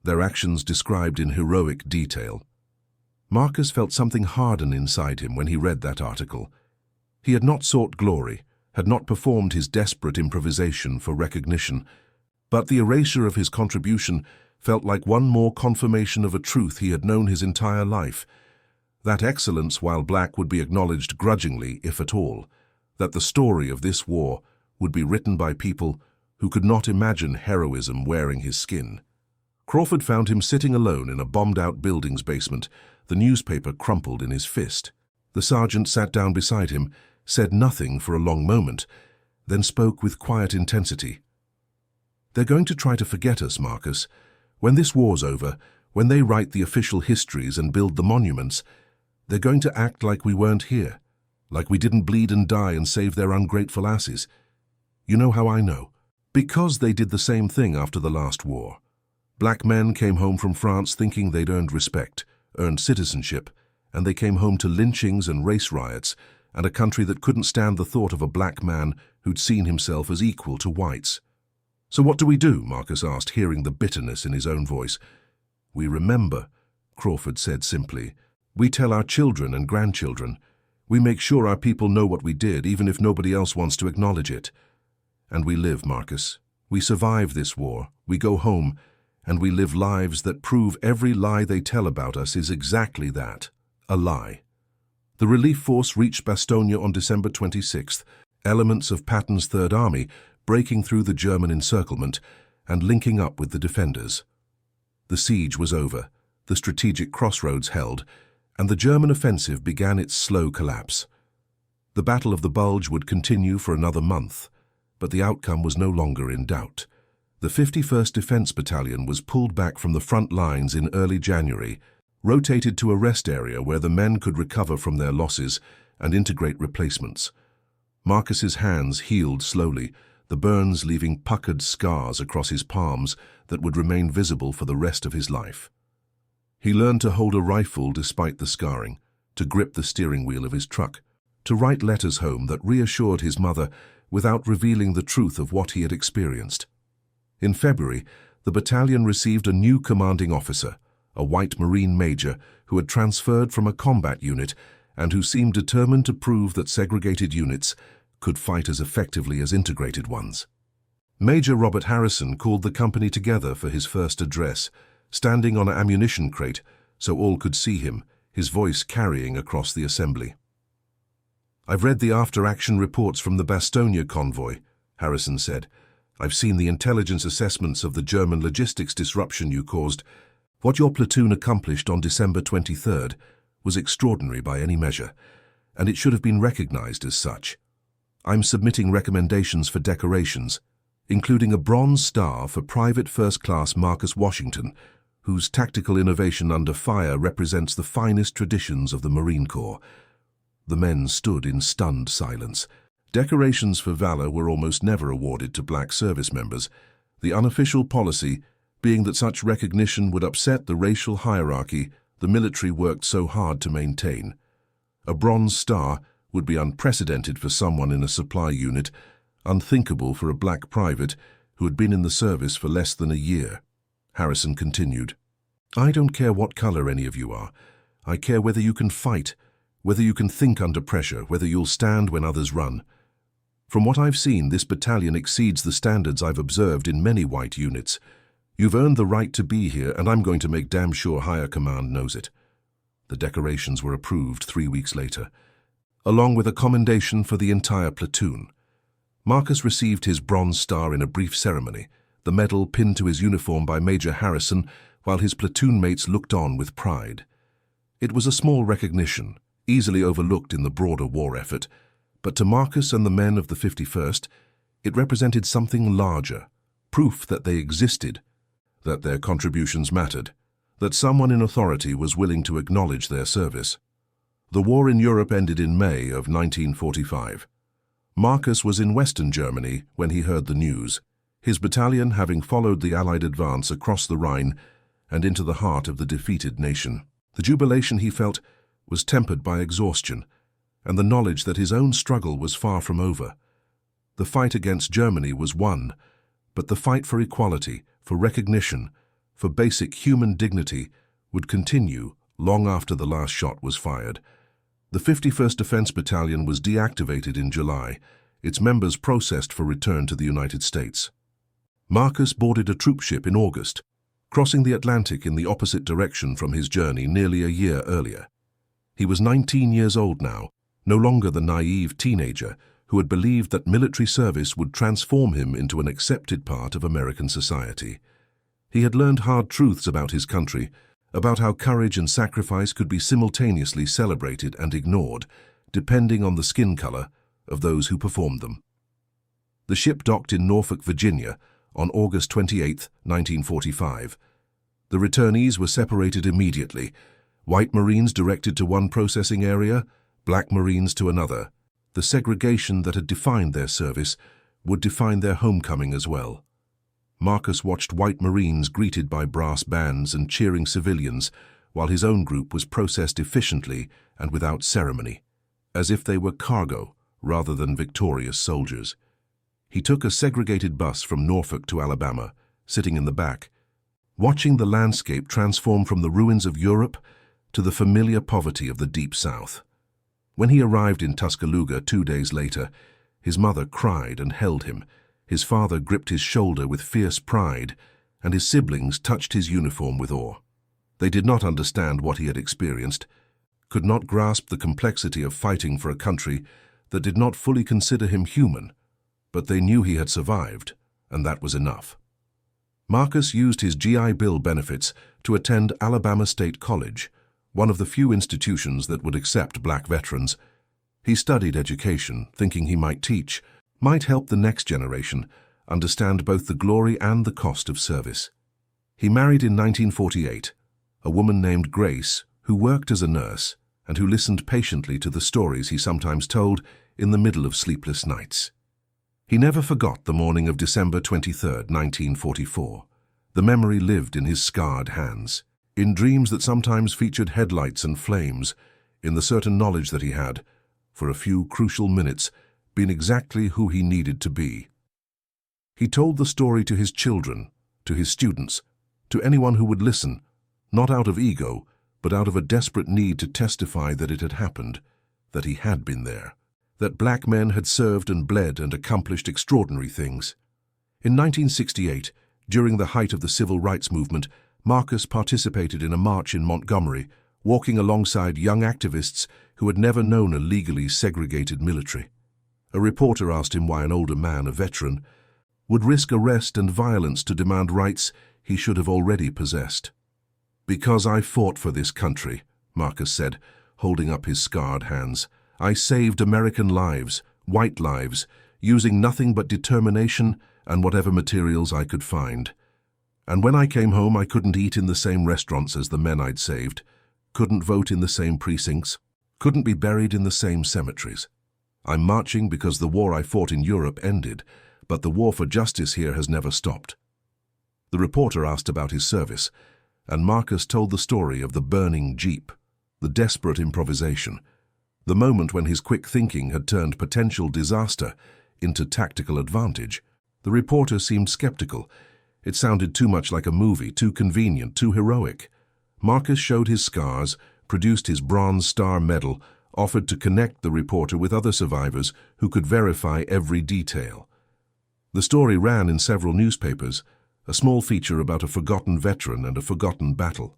[SPEAKER 1] their actions described in heroic detail. Marcus felt something harden inside him when he read that article. He had not sought glory, had not performed his desperate improvisation for recognition, but the erasure of his contribution felt like one more confirmation of a truth he had known his entire life, that excellence while black would be acknowledged grudgingly, if at all, that the story of this war would be written by people who could not imagine heroism wearing his skin. Crawford found him sitting alone in a bombed-out building's basement, the newspaper crumpled in his fist. The sergeant sat down beside him, said nothing for a long moment, then spoke with quiet intensity. "They're going to try to forget us, Marcus. When this war's over, when they write the official histories and build the monuments, they're going to act like we weren't here, like we didn't bleed and die and save their ungrateful asses. You know how I know? Because they did the same thing after the last war. Black men came home from France thinking they'd earned respect, earned citizenship, and they came home to lynchings and race riots, and a country that couldn't stand the thought of a black man who'd seen himself as equal to whites. So what do we do?" Marcus asked, hearing the bitterness in his own voice. "We remember," Crawford said simply. "We tell our children and grandchildren. We make sure our people know what we did, even if nobody else wants to acknowledge it. And we live, Marcus. We survive this war. We go home, and we live lives that prove every lie they tell about us is exactly that, a lie." The relief force reached Bastogne on December 26th, elements of Patton's Third Army breaking through the German encirclement and linking up with the defenders. The siege was over, the strategic crossroads held, and the German offensive began its slow collapse. The Battle of the Bulge would continue for another month, but the outcome was no longer in doubt. The 51st Defense Battalion was pulled back from the front lines in early January, rotated to a rest area where the men could recover from their losses and integrate replacements. Marcus's hands healed slowly, the burns leaving puckered scars across his palms that would remain visible for the rest of his life. He learned to hold a rifle despite the scarring, to grip the steering wheel of his truck, to write letters home that reassured his mother without revealing the truth of what he had experienced. In February, the battalion received a new commanding officer, a white Marine major who had transferred from a combat unit and who seemed determined to prove that segregated units could fight as effectively as integrated ones. Major Robert Harrison called the company together for his first address, standing on an ammunition crate so all could see him, his voice carrying across the assembly. "I've read the after-action reports from the Bastogne convoy," Harrison said. "I've seen the intelligence assessments of the German logistics disruption you caused. What your platoon accomplished on December 23rd was extraordinary by any measure, and it should have been recognized as such. I'm submitting recommendations for decorations, including a Bronze Star for Private First Class Marcus Washington, whose tactical innovation under fire represents the finest traditions of the Marine Corps." The men stood in stunned silence. Decorations for valor were almost never awarded to black service members, the unofficial policy being that such recognition would upset the racial hierarchy the military worked so hard to maintain. A Bronze Star would be unprecedented for someone in a supply unit, unthinkable for a black private who had been in the service for less than a year. Harrison continued, "I don't care what color any of you are. I care whether you can fight, whether you can think under pressure, whether you'll stand when others run. From what I've seen, this battalion exceeds the standards I've observed in many white units. You've earned the right to be here, and I'm going to make damn sure higher command knows it." The decorations were approved 3 weeks later, along with a commendation for the entire platoon. Marcus received his Bronze Star in a brief ceremony, the medal pinned to his uniform by Major Harrison, while his platoon mates looked on with pride. It was a small recognition, easily overlooked in the broader war effort, but to Marcus and the men of the 51st, it represented something larger, proof that they existed, that their contributions mattered, that someone in authority was willing to acknowledge their service. The war in Europe ended in May of 1945. Marcus was in Western Germany when he heard the news, his battalion having followed the Allied advance across the Rhine and into the heart of the defeated nation. The jubilation he felt was tempered by exhaustion and the knowledge that his own struggle was far from over. The fight against Germany was won, but the fight for equality, for recognition, for basic human dignity would continue long after the last shot was fired. The 51st Defense Battalion was deactivated in July, its members processed for return to the United States. Marcus boarded a troopship in August, crossing the Atlantic in the opposite direction from his journey nearly a year earlier. He was 19 years old now, no longer the naive teenager who had believed that military service would transform him into an accepted part of American society. He had learned hard truths about his country, about how courage and sacrifice could be simultaneously celebrated and ignored, depending on the skin color of those who performed them. The ship docked in Norfolk, Virginia, on August 28, 1945. The returnees were separated immediately. White Marines directed to one processing area, black Marines to another. The segregation that had defined their service would define their homecoming as well. Marcus watched white Marines greeted by brass bands and cheering civilians, while his own group was processed efficiently and without ceremony, as if they were cargo rather than victorious soldiers. He took a segregated bus from Norfolk to Alabama, sitting in the back, watching the landscape transform from the ruins of Europe to the familiar poverty of the Deep South. When he arrived in Tuscaloosa 2 days later, his mother cried and held him. His father gripped his shoulder with fierce pride, and his siblings touched his uniform with awe. They did not understand what he had experienced, could not grasp the complexity of fighting for a country that did not fully consider him human, but they knew he had survived, and that was enough. Marcus used his GI Bill benefits to attend Alabama State College, one of the few institutions that would accept black veterans. He studied education, thinking he might teach, might help the next generation understand both the glory and the cost of service. He married in 1948, a woman named Grace, who worked as a nurse and who listened patiently to the stories he sometimes told in the middle of sleepless nights. He never forgot the morning of December 23, 1944. The memory lived in his scarred hands, in dreams that sometimes featured headlights and flames, in the certain knowledge that he had, for a few crucial minutes, been exactly who he needed to be. He told the story to his children, to his students, to anyone who would listen, not out of ego, but out of a desperate need to testify that it had happened, that he had been there, that black men had served and bled and accomplished extraordinary things. In 1968, during the height of the civil rights movement, Marcus participated in a march in Montgomery, walking alongside young activists who had never known a legally segregated military. A reporter asked him why an older man, a veteran, would risk arrest and violence to demand rights he should have already possessed. "Because I fought for this country," Marcus said, holding up his scarred hands. "I saved American lives, white lives, using nothing but determination and whatever materials I could find. And when I came home, I couldn't eat in the same restaurants as the men I'd saved, couldn't vote in the same precincts, couldn't be buried in the same cemeteries. I'm marching because the war I fought in Europe ended, but the war for justice here has never stopped." The reporter asked about his service, and Marcus told the story of the burning Jeep, the desperate improvisation, the moment when his quick thinking had turned potential disaster into tactical advantage. The reporter seemed skeptical. It sounded too much like a movie, too convenient, too heroic. Marcus showed his scars, produced his Bronze Star Medal, offered to connect the reporter with other survivors who could verify every detail. The story ran in several newspapers, a small feature about a forgotten veteran and a forgotten battle.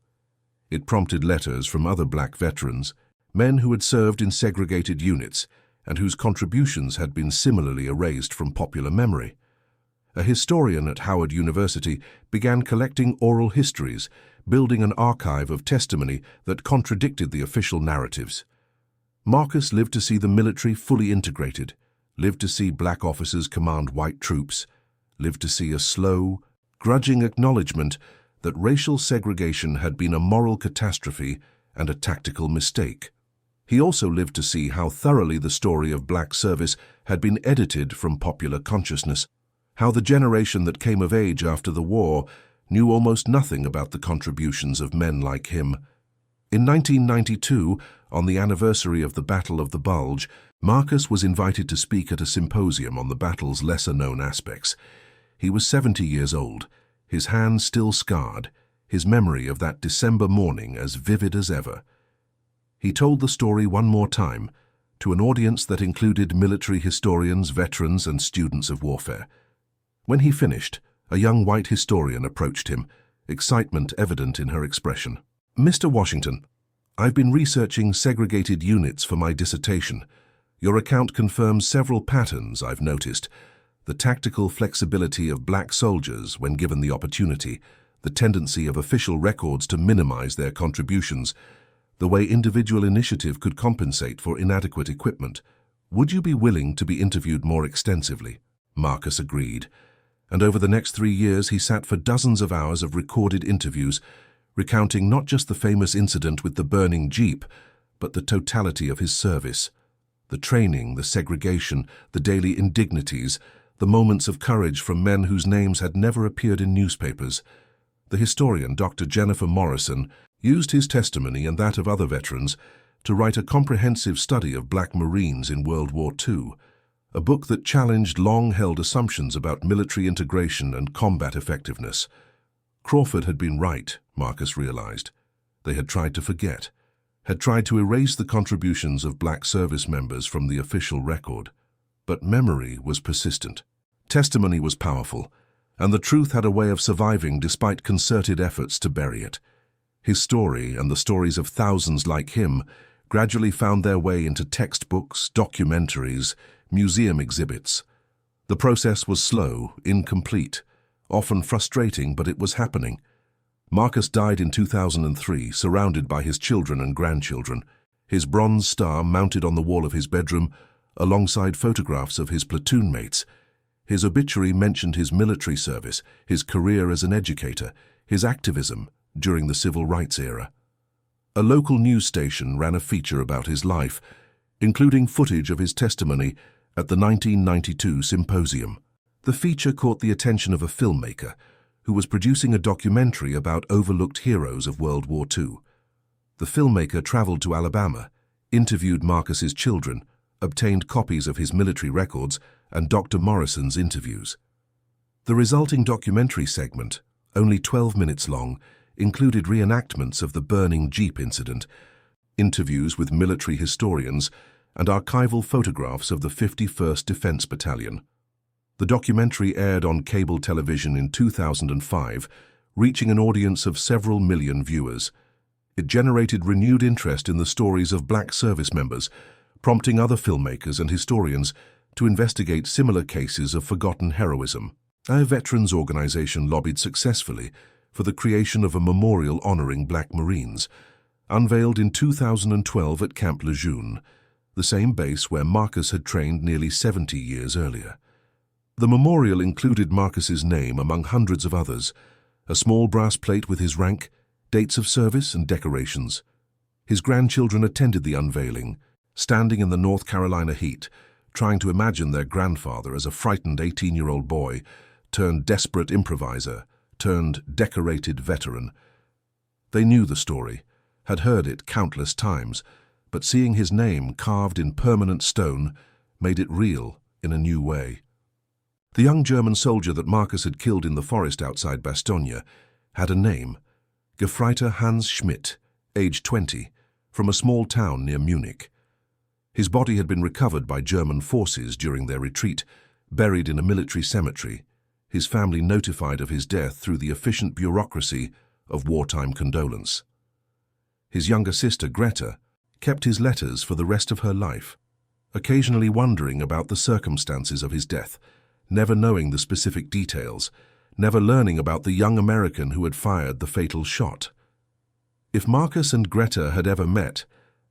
[SPEAKER 1] It prompted letters from other black veterans, men who had served in segregated units and whose contributions had been similarly erased from popular memory. A historian at Howard University began collecting oral histories, building an archive of testimony that contradicted the official narratives. Marcus lived to see the military fully integrated, lived to see black officers command white troops, lived to see a slow, grudging acknowledgement that racial segregation had been a moral catastrophe and a tactical mistake. He also lived to see how thoroughly the story of black service had been edited from popular consciousness, how the generation that came of age after the war knew almost nothing about the contributions of men like him. In 1992, on the anniversary of the Battle of the Bulge, Marcus was invited to speak at a symposium on the battle's lesser-known aspects. He was 70 years old, his hands still scarred, his memory of that December morning as vivid as ever. He told the story one more time, to an audience that included military historians, veterans, and students of warfare. When he finished, a young white historian approached him, excitement evident in her expression. "Mr. Washington, I've been researching segregated units for my dissertation. Your account confirms several patterns I've noticed. The tactical flexibility of black soldiers when given the opportunity, the tendency of official records to minimize their contributions, the way individual initiative could compensate for inadequate equipment. Would you be willing to be interviewed more extensively?" Marcus agreed, and over the next 3 years he sat for dozens of hours of recorded interviews, recounting not just the famous incident with the burning Jeep, but the totality of his service. The training, the segregation, the daily indignities, the moments of courage from men whose names had never appeared in newspapers. The historian, Dr. Jennifer Morrison, used his testimony and that of other veterans to write a comprehensive study of Black Marines in World War II, a book that challenged long-held assumptions about military integration and combat effectiveness. Crawford had been right, Marcus realized. They had tried to forget, had tried to erase the contributions of Black service members from the official record. But memory was persistent. Testimony was powerful, and the truth had a way of surviving despite concerted efforts to bury it. His story, and the stories of thousands like him, gradually found their way into textbooks, documentaries, museum exhibits. The process was slow, incomplete, often frustrating, but it was happening. Marcus died in 2003, surrounded by his children and grandchildren, his bronze star mounted on the wall of his bedroom, alongside photographs of his platoon mates. His obituary mentioned his military service, his career as an educator, his activism during the civil rights era. A local news station ran a feature about his life, including footage of his testimony at the 1992 symposium. The feature caught the attention of a filmmaker who was producing a documentary about overlooked heroes of World War II. The filmmaker traveled to Alabama, interviewed Marcus's children, obtained copies of his military records and Dr. Morrison's interviews. The resulting documentary segment, only 12 minutes long, included reenactments of the burning Jeep incident, interviews with military historians, and archival photographs of the 51st Defense Battalion. The documentary aired on cable television in 2005, reaching an audience of several million viewers. It generated renewed interest in the stories of Black service members, prompting other filmmakers and historians to investigate similar cases of forgotten heroism. Our veterans organization lobbied successfully for the creation of a memorial honoring Black Marines, unveiled in 2012 at Camp Lejeune, the same base where Marcus had trained nearly 70 years earlier. The memorial included Marcus's name among hundreds of others, a small brass plate with his rank, dates of service and decorations. His grandchildren attended the unveiling, standing in the North Carolina heat, trying to imagine their grandfather as a frightened 18-year-old boy, turned desperate improviser, turned decorated veteran. They knew the story, had heard it countless times, but seeing his name carved in permanent stone made it real in a new way. The young German soldier that Marcus had killed in the forest outside Bastogne had a name, Gefreiter Hans Schmidt, age 20, from a small town near Munich. His body had been recovered by German forces during their retreat, buried in a military cemetery, his family notified of his death through the efficient bureaucracy of wartime condolence. His younger sister, Greta, kept his letters for the rest of her life, occasionally wondering about the circumstances of his death, never knowing the specific details, never learning about the young American who had fired the fatal shot. If Marcus and Greta had ever met,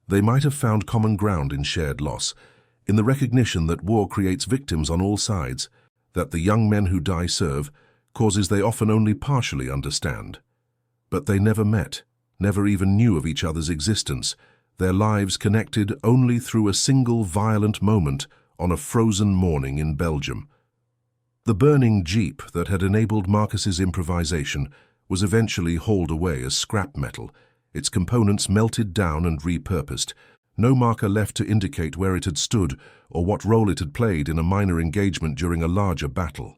[SPEAKER 1] they might have found common ground in shared loss, in the recognition that war creates victims on all sides, that the young men who die serve causes they often only partially understand. But they never met, never even knew of each other's existence, their lives connected only through a single violent moment on a frozen morning in Belgium. The burning Jeep that had enabled Marcus's improvisation was eventually hauled away as scrap metal, its components melted down and repurposed, no marker left to indicate where it had stood or what role it had played in a minor engagement during a larger battle.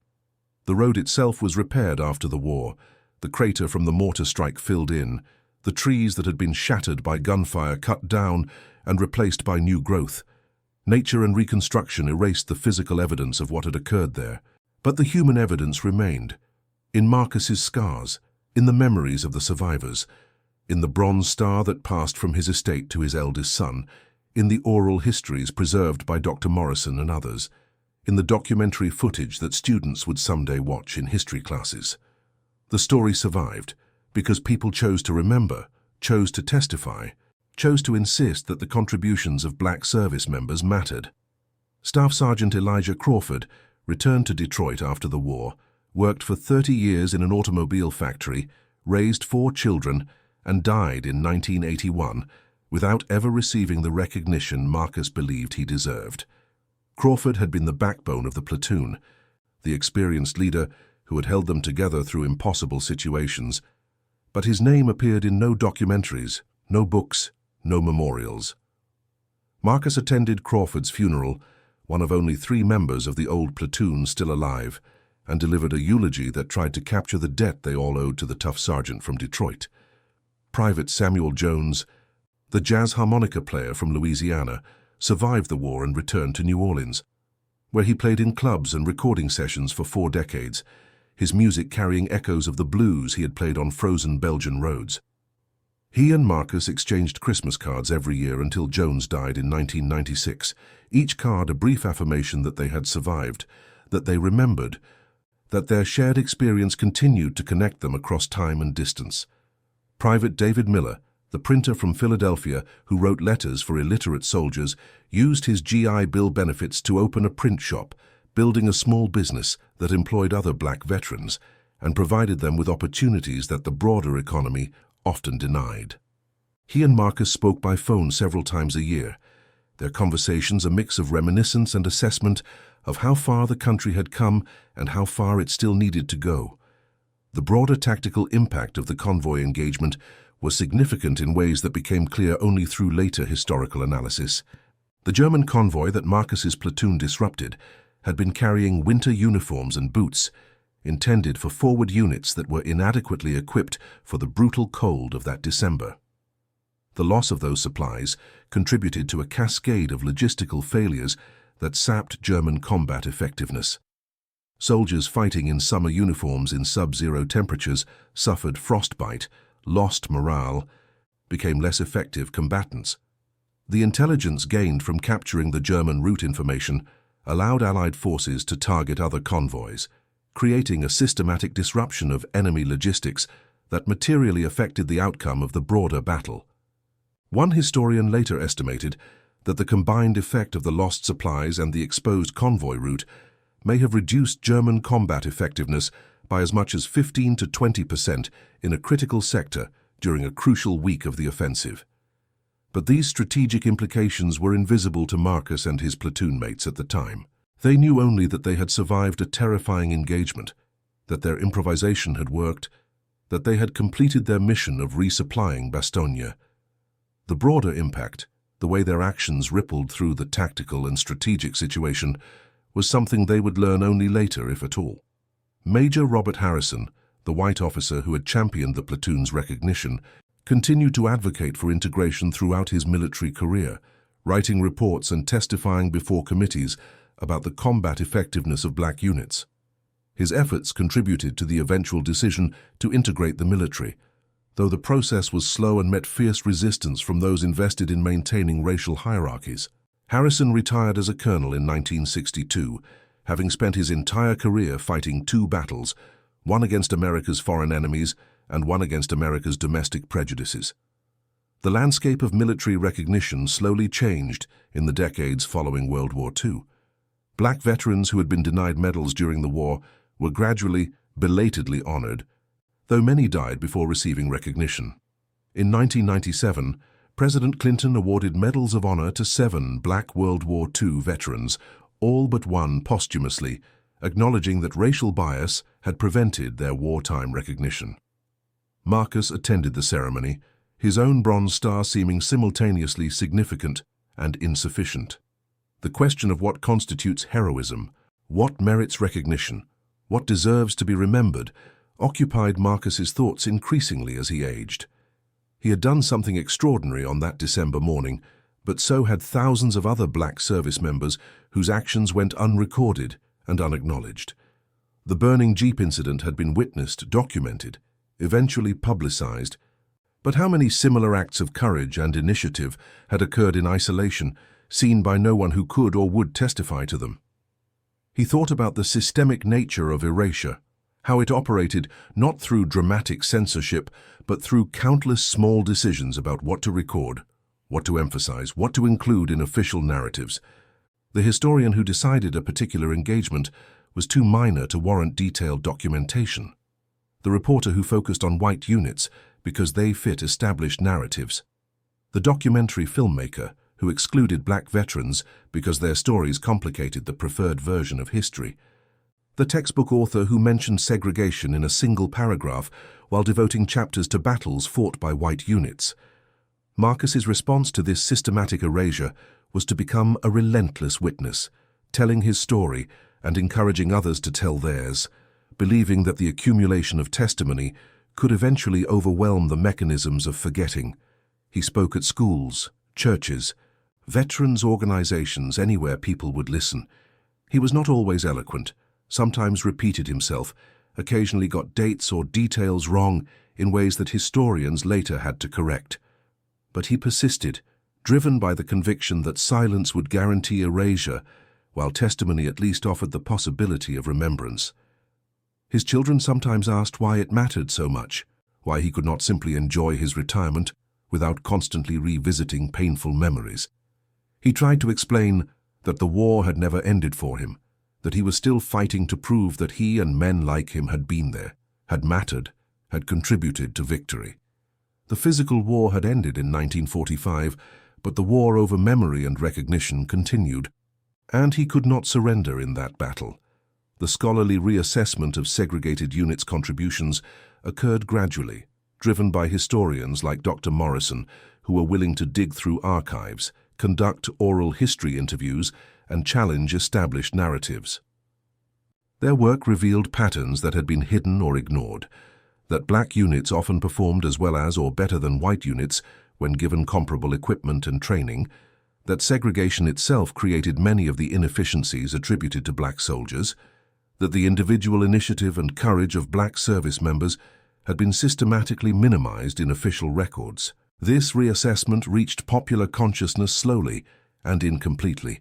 [SPEAKER 1] The road itself was repaired after the war, the crater from the mortar strike filled in, the trees that had been shattered by gunfire cut down and replaced by new growth. Nature and reconstruction erased the physical evidence of what had occurred there. But the human evidence remained, in Marcus's scars, in the memories of the survivors, in the bronze star that passed from his estate to his eldest son, in the oral histories preserved by Dr. Morrison and others, in the documentary footage that students would someday watch in history classes. The story survived because people chose to remember, chose to testify, chose to insist that the contributions of Black service members mattered. Staff Sergeant Elijah Crawford, returned to Detroit after the war, worked for 30 years in an automobile factory, raised 4 children, and died in 1981 without ever receiving the recognition Marcus believed he deserved. Crawford had been the backbone of the platoon, the experienced leader who had held them together through impossible situations, but his name appeared in no documentaries, no books, no memorials. Marcus attended Crawford's funeral, one of only 3 members of the old platoon still alive, and delivered a eulogy that tried to capture the debt they all owed to the tough sergeant from Detroit. Private Samuel Jones, the jazz harmonica player from Louisiana, survived the war and returned to New Orleans, where he played in clubs and recording sessions for 4 decades, his music carrying echoes of the blues he had played on frozen Belgian roads. He and Marcus exchanged Christmas cards every year until Jones died in 1996, each card a brief affirmation that they had survived, that they remembered, that their shared experience continued to connect them across time and distance. Private David Miller, the printer from Philadelphia who wrote letters for illiterate soldiers, used his GI Bill benefits to open a print shop, building a small business that employed other black veterans and provided them with opportunities that the broader economy often denied. He and Marcus spoke by phone several times a year, their conversations a mix of reminiscence and assessment of how far the country had come and how far it still needed to go. The broader tactical impact of the convoy engagement was significant in ways that became clear only through later historical analysis. The German convoy that Marcus's platoon disrupted had been carrying winter uniforms and boots, intended for forward units that were inadequately equipped for the brutal cold of that December. The loss of those supplies contributed to a cascade of logistical failures that sapped German combat effectiveness. Soldiers fighting in summer uniforms in sub-zero temperatures suffered frostbite, lost morale, became less effective combatants. The intelligence gained from capturing the German route information allowed Allied forces to target other convoys, creating a systematic disruption of enemy logistics that materially affected the outcome of the broader battle. One historian later estimated that the combined effect of the lost supplies and the exposed convoy route may have reduced German combat effectiveness by as much as 15 to 20% in a critical sector during a crucial week of the offensive. But these strategic implications were invisible to Marcus and his platoon mates at the time. They knew only that they had survived a terrifying engagement, that their improvisation had worked, that they had completed their mission of resupplying Bastogne. The broader impact, the way their actions rippled through the tactical and strategic situation, was something they would learn only later, if at all. Major Robert Harrison, the white officer who had championed the platoon's recognition, continued to advocate for integration throughout his military career, writing reports and testifying before committees about the combat effectiveness of black units. His efforts contributed to the eventual decision to integrate the military, though the process was slow and met fierce resistance from those invested in maintaining racial hierarchies. Harrison retired as a colonel in 1962, having spent his entire career fighting 2 battles, one against America's foreign enemies and one against America's domestic prejudices. The landscape of military recognition slowly changed in the decades following World War II. Black veterans who had been denied medals during the war were gradually, belatedly honored, though many died before receiving recognition. In 1997, President Clinton awarded Medals of Honor to 7 Black World War II veterans, all but one posthumously, acknowledging that racial bias had prevented their wartime recognition. Marcus attended the ceremony, his own Bronze Star seeming simultaneously significant and insufficient. The question of what constitutes heroism, what merits recognition, what deserves to be remembered, occupied Marcus's thoughts increasingly as he aged. He had done something extraordinary on that December morning, but so had thousands of other black service members whose actions went unrecorded and unacknowledged. The burning Jeep incident had been witnessed, documented, eventually publicized, but how many similar acts of courage and initiative had occurred in isolation, seen by no one who could or would testify to them? He thought about the systemic nature of erasure, how it operated not through dramatic censorship, but through countless small decisions about what to record, what to emphasize, what to include in official narratives. The historian who decided a particular engagement was too minor to warrant detailed documentation. The reporter who focused on white units because they fit established narratives. The documentary filmmaker who excluded black veterans because their stories complicated the preferred version of history. The textbook author who mentioned segregation in a single paragraph while devoting chapters to battles fought by white units. Marcus's response to this systematic erasure was to become a relentless witness, telling his story and encouraging others to tell theirs, believing that the accumulation of testimony could eventually overwhelm the mechanisms of forgetting. He spoke at schools, churches, veterans' organizations, anywhere people would listen. He was not always eloquent, sometimes repeated himself, occasionally got dates or details wrong in ways that historians later had to correct. But he persisted, driven by the conviction that silence would guarantee erasure, while testimony at least offered the possibility of remembrance. His children sometimes asked why it mattered so much, why he could not simply enjoy his retirement without constantly revisiting painful memories. He tried to explain that the war had never ended for him, that he was still fighting to prove that he and men like him had been there, had mattered, had contributed to victory. The physical war had ended in 1945, but the war over memory and recognition continued, and he could not surrender in that battle. The scholarly reassessment of segregated units' contributions occurred gradually, driven by historians like Dr. Morrison, who were willing to dig through archives, conduct oral history interviews, and challenge established narratives. Their work revealed patterns that had been hidden or ignored, that black units often performed as well as or better than white units when given comparable equipment and training, that segregation itself created many of the inefficiencies attributed to black soldiers, that the individual initiative and courage of black service members had been systematically minimized in official records. This reassessment reached popular consciousness slowly and incompletely.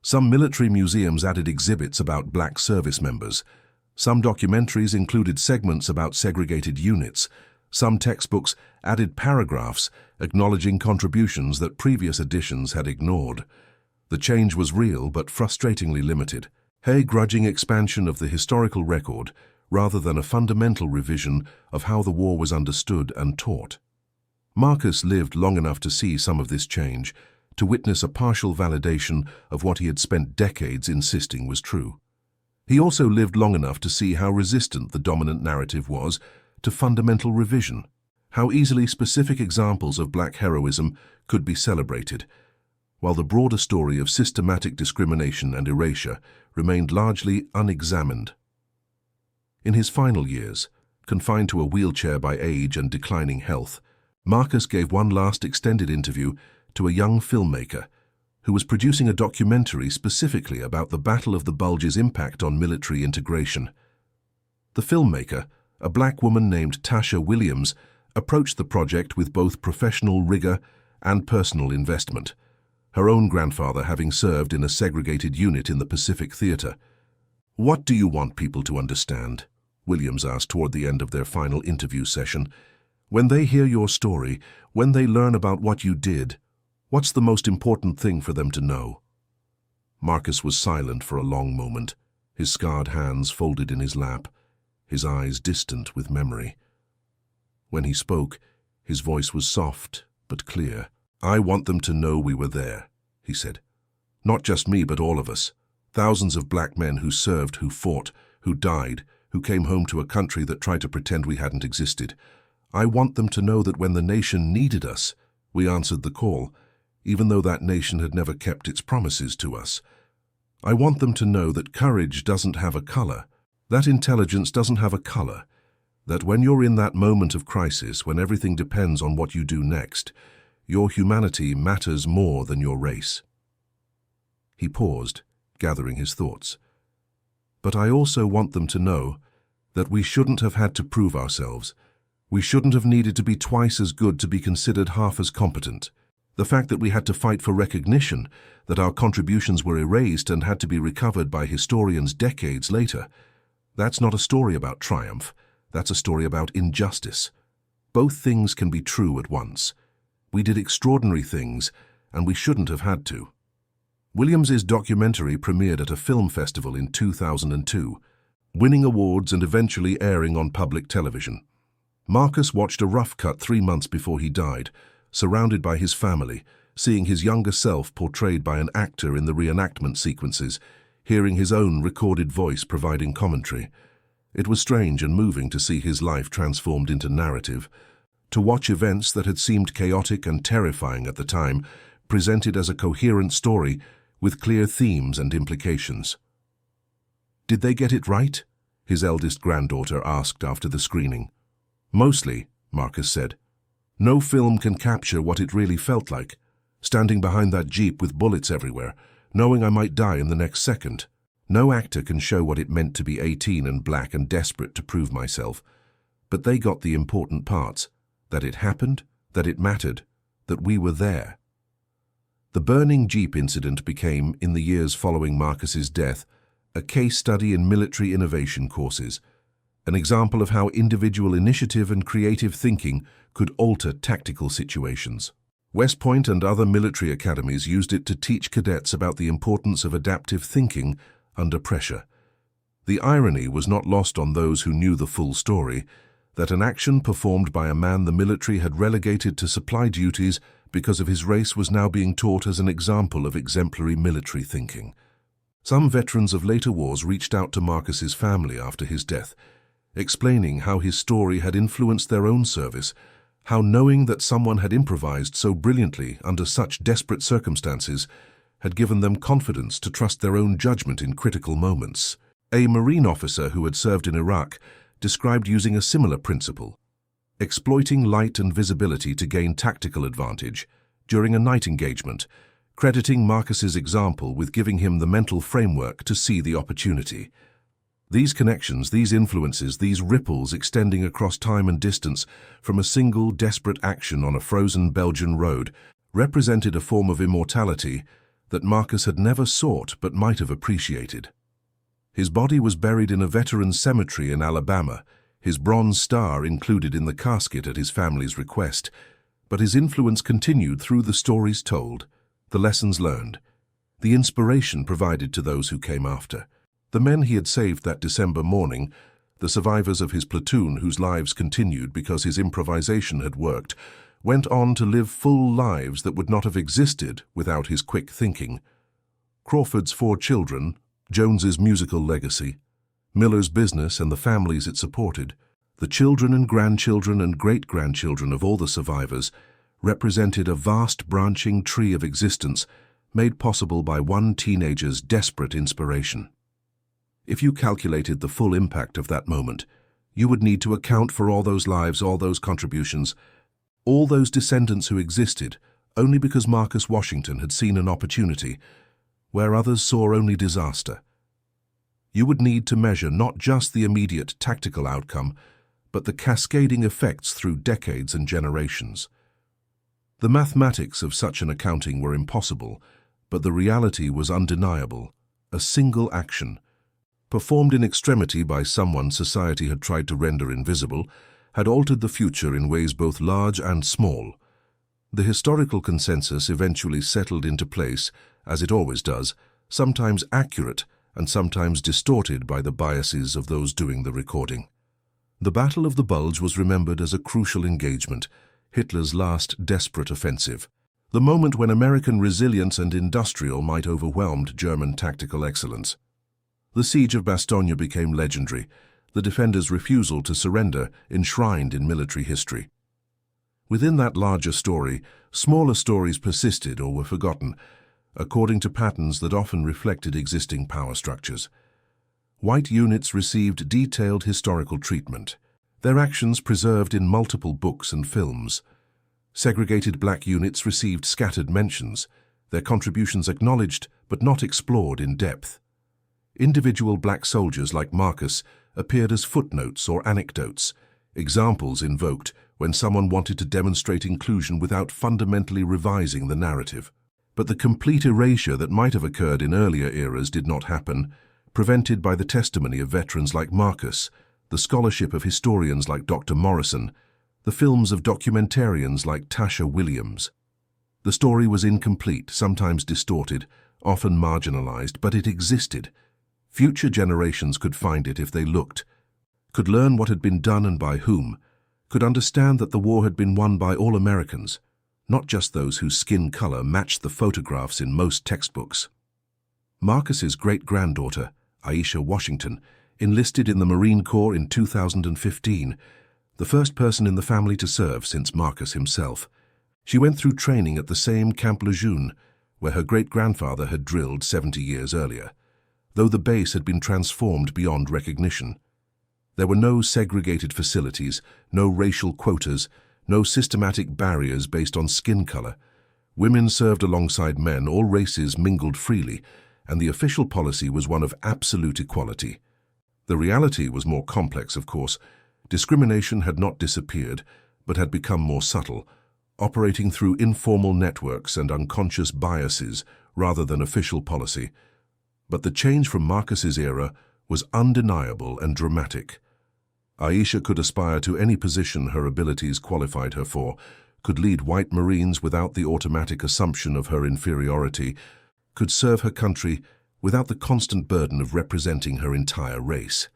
[SPEAKER 1] Some military museums added exhibits about black service members. Some documentaries included segments about segregated units. Some textbooks added paragraphs acknowledging contributions that previous editions had ignored. The change was real but frustratingly limited, a grudging expansion of the historical record rather than a fundamental revision of how the war was understood and taught. Marcus lived long enough to see some of this change, to witness a partial validation of what he had spent decades insisting was true. He also lived long enough to see how resistant the dominant narrative was to fundamental revision, how easily specific examples of black heroism could be celebrated, while the broader story of systematic discrimination and erasure remained largely unexamined. In his final years, confined to a wheelchair by age and declining health, Marcus gave one last extended interview to a young filmmaker who was producing a documentary specifically about the Battle of the Bulge's impact on military integration. The filmmaker, a black woman named Tasha Williams, approached the project with both professional rigor and personal investment, her own grandfather having served in a segregated unit in the Pacific Theater. "What do you want people to understand?" Williams asked toward the end of their final interview session. "When they hear your story, when they learn about what you did, what's the most important thing for them to know?" Marcus was silent for a long moment, his scarred hands folded in his lap, his eyes distant with memory. When he spoke, his voice was soft but clear. "I want them to know we were there," he said. "Not just me, but all of us. Thousands of black men who served, who fought, who died, who came home to a country that tried to pretend we hadn't existed. I want them to know that when the nation needed us, we answered the call, even though that nation had never kept its promises to us. I want them to know that courage doesn't have a color, that intelligence doesn't have a color, that when you're in that moment of crisis, when everything depends on what you do next, your humanity matters more than your race." He paused, gathering his thoughts. "But I also want them to know that we shouldn't have had to prove ourselves. We shouldn't have needed to be twice as good to be considered half as competent. The fact that we had to fight for recognition, that our contributions were erased and had to be recovered by historians decades later, that's not a story about triumph, that's a story about injustice. Both things can be true at once. We did extraordinary things, and we shouldn't have had to." Williams's documentary premiered at a film festival in 2002, winning awards and eventually airing on public television. Marcus watched a rough cut 3 months before he died, surrounded by his family, seeing his younger self portrayed by an actor in the reenactment sequences, hearing his own recorded voice providing commentary. It was strange and moving to see his life transformed into narrative, to watch events that had seemed chaotic and terrifying at the time presented as a coherent story with clear themes and implications. "Did they get it right?" his eldest granddaughter asked after the screening. "Mostly," Marcus said. "No film can capture what it really felt like, standing behind that Jeep with bullets everywhere, knowing I might die in the next second. No actor can show what it meant to be 18 and black and desperate to prove myself. But they got the important parts, that it happened, that it mattered, that we were there." The burning Jeep incident became, in the years following Marcus's death, a case study in military innovation courses, an example of how individual initiative and creative thinking could alter tactical situations. West Point and other military academies used it to teach cadets about the importance of adaptive thinking under pressure. The irony was not lost on those who knew the full story, that an action performed by a man the military had relegated to supply duties because of his race was now being taught as an example of exemplary military thinking. Some veterans of later wars reached out to Marcus's family after his death, explaining how his story had influenced their own service, how knowing that someone had improvised so brilliantly under such desperate circumstances had given them confidence to trust their own judgment in critical moments. A Marine officer who had served in Iraq described using a similar principle, exploiting light and visibility to gain tactical advantage during a night engagement, crediting Marcus's example with giving him the mental framework to see the opportunity. These connections, these influences, these ripples extending across time and distance from a single desperate action on a frozen Belgian road represented a form of immortality that Marcus had never sought but might have appreciated. His body was buried in a veteran's cemetery in Alabama, his bronze star included in the casket at his family's request, but his influence continued through the stories told, the lessons learned, the inspiration provided to those who came after. The men he had saved that December morning, the survivors of his platoon whose lives continued because his improvisation had worked, went on to live full lives that would not have existed without his quick thinking. Crawford's 4 children, Jones's musical legacy, Miller's business and the families it supported, the children and grandchildren and great-grandchildren of all the survivors, represented a vast branching tree of existence made possible by one teenager's desperate inspiration. If you calculated the full impact of that moment, you would need to account for all those lives, all those contributions, all those descendants who existed only because Marcus Washington had seen an opportunity where others saw only disaster. You would need to measure not just the immediate tactical outcome, but the cascading effects through decades and generations. The mathematics of such an accounting were impossible, but the reality was undeniable. A single action, performed in extremity by someone society had tried to render invisible, had altered the future in ways both large and small. The historical consensus eventually settled into place, as it always does, sometimes accurate and sometimes distorted by the biases of those doing the recording. The Battle of the Bulge was remembered as a crucial engagement, Hitler's last desperate offensive, the moment when American resilience and industrial might overwhelmed German tactical excellence. The siege of Bastogne became legendary, the defenders' refusal to surrender enshrined in military history. Within that larger story, smaller stories persisted or were forgotten, according to patterns that often reflected existing power structures. White units received detailed historical treatment, their actions preserved in multiple books and films. Segregated black units received scattered mentions, their contributions acknowledged but not explored in depth. Individual black soldiers like Marcus appeared as footnotes or anecdotes, examples invoked when someone wanted to demonstrate inclusion without fundamentally revising the narrative. But the complete erasure that might have occurred in earlier eras did not happen, prevented by the testimony of veterans like Marcus, the scholarship of historians like Dr. Morrison, the films of documentarians like Tasha Williams. The story was incomplete, sometimes distorted, often marginalized, but it existed. Future generations could find it if they looked, could learn what had been done and by whom, could understand that the war had been won by all Americans, not just those whose skin color matched the photographs in most textbooks. Marcus's great-granddaughter, Aisha Washington, enlisted in the Marine Corps in 2015, the first person in the family to serve since Marcus himself. She went through training at the same Camp Lejeune, where her great-grandfather had drilled 70 years earlier, though the base had been transformed beyond recognition. There were no segregated facilities, no racial quotas, no systematic barriers based on skin color. Women served alongside men, all races mingled freely, and the official policy was one of absolute equality. The reality was more complex, of course. Discrimination had not disappeared, but had become more subtle, operating through informal networks and unconscious biases rather than official policy. But the change from Marcus's era was undeniable and dramatic. Aisha could aspire to any position her abilities qualified her for, could lead white Marines without the automatic assumption of her inferiority, could serve her country without the constant burden of representing her entire race.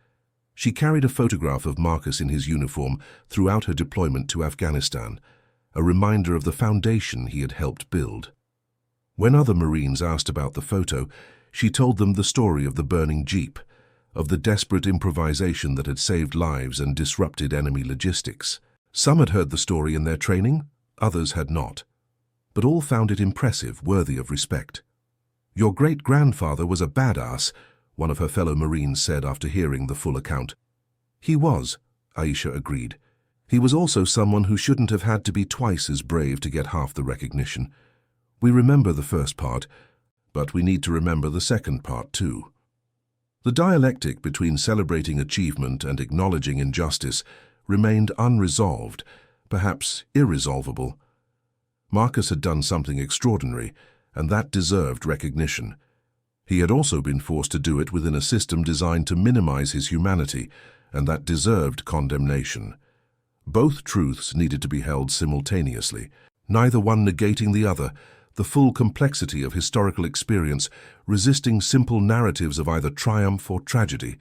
[SPEAKER 1] She carried a photograph of Marcus in his uniform throughout her deployment to Afghanistan, a reminder of the foundation he had helped build. When other Marines asked about the photo, she told them the story of the burning Jeep, of the desperate improvisation that had saved lives and disrupted enemy logistics. Some had heard the story in their training, others had not. But all found it impressive, worthy of respect. "Your great-grandfather was a badass," one of her fellow Marines said after hearing the full account. "He was," Aisha agreed. "He was also someone who shouldn't have had to be twice as brave to get half the recognition. We remember the first part, but we need to remember the second part too." The dialectic between celebrating achievement and acknowledging injustice remained unresolved, perhaps irresolvable. Marcus had done something extraordinary, and that deserved recognition. He had also been forced to do it within a system designed to minimize his humanity, and that deserved condemnation. Both truths needed to be held simultaneously, neither one negating the other, the full complexity of historical experience resisting simple narratives of either triumph or tragedy.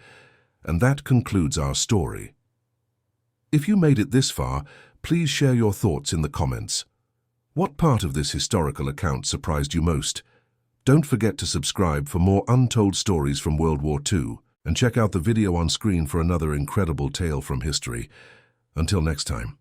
[SPEAKER 1] And that concludes our story. If you made it this far, please share your thoughts in the comments. What part of this historical account surprised you most? Don't forget to subscribe for more untold stories from World War II, and check out the video on screen for another incredible tale from history. Until next time.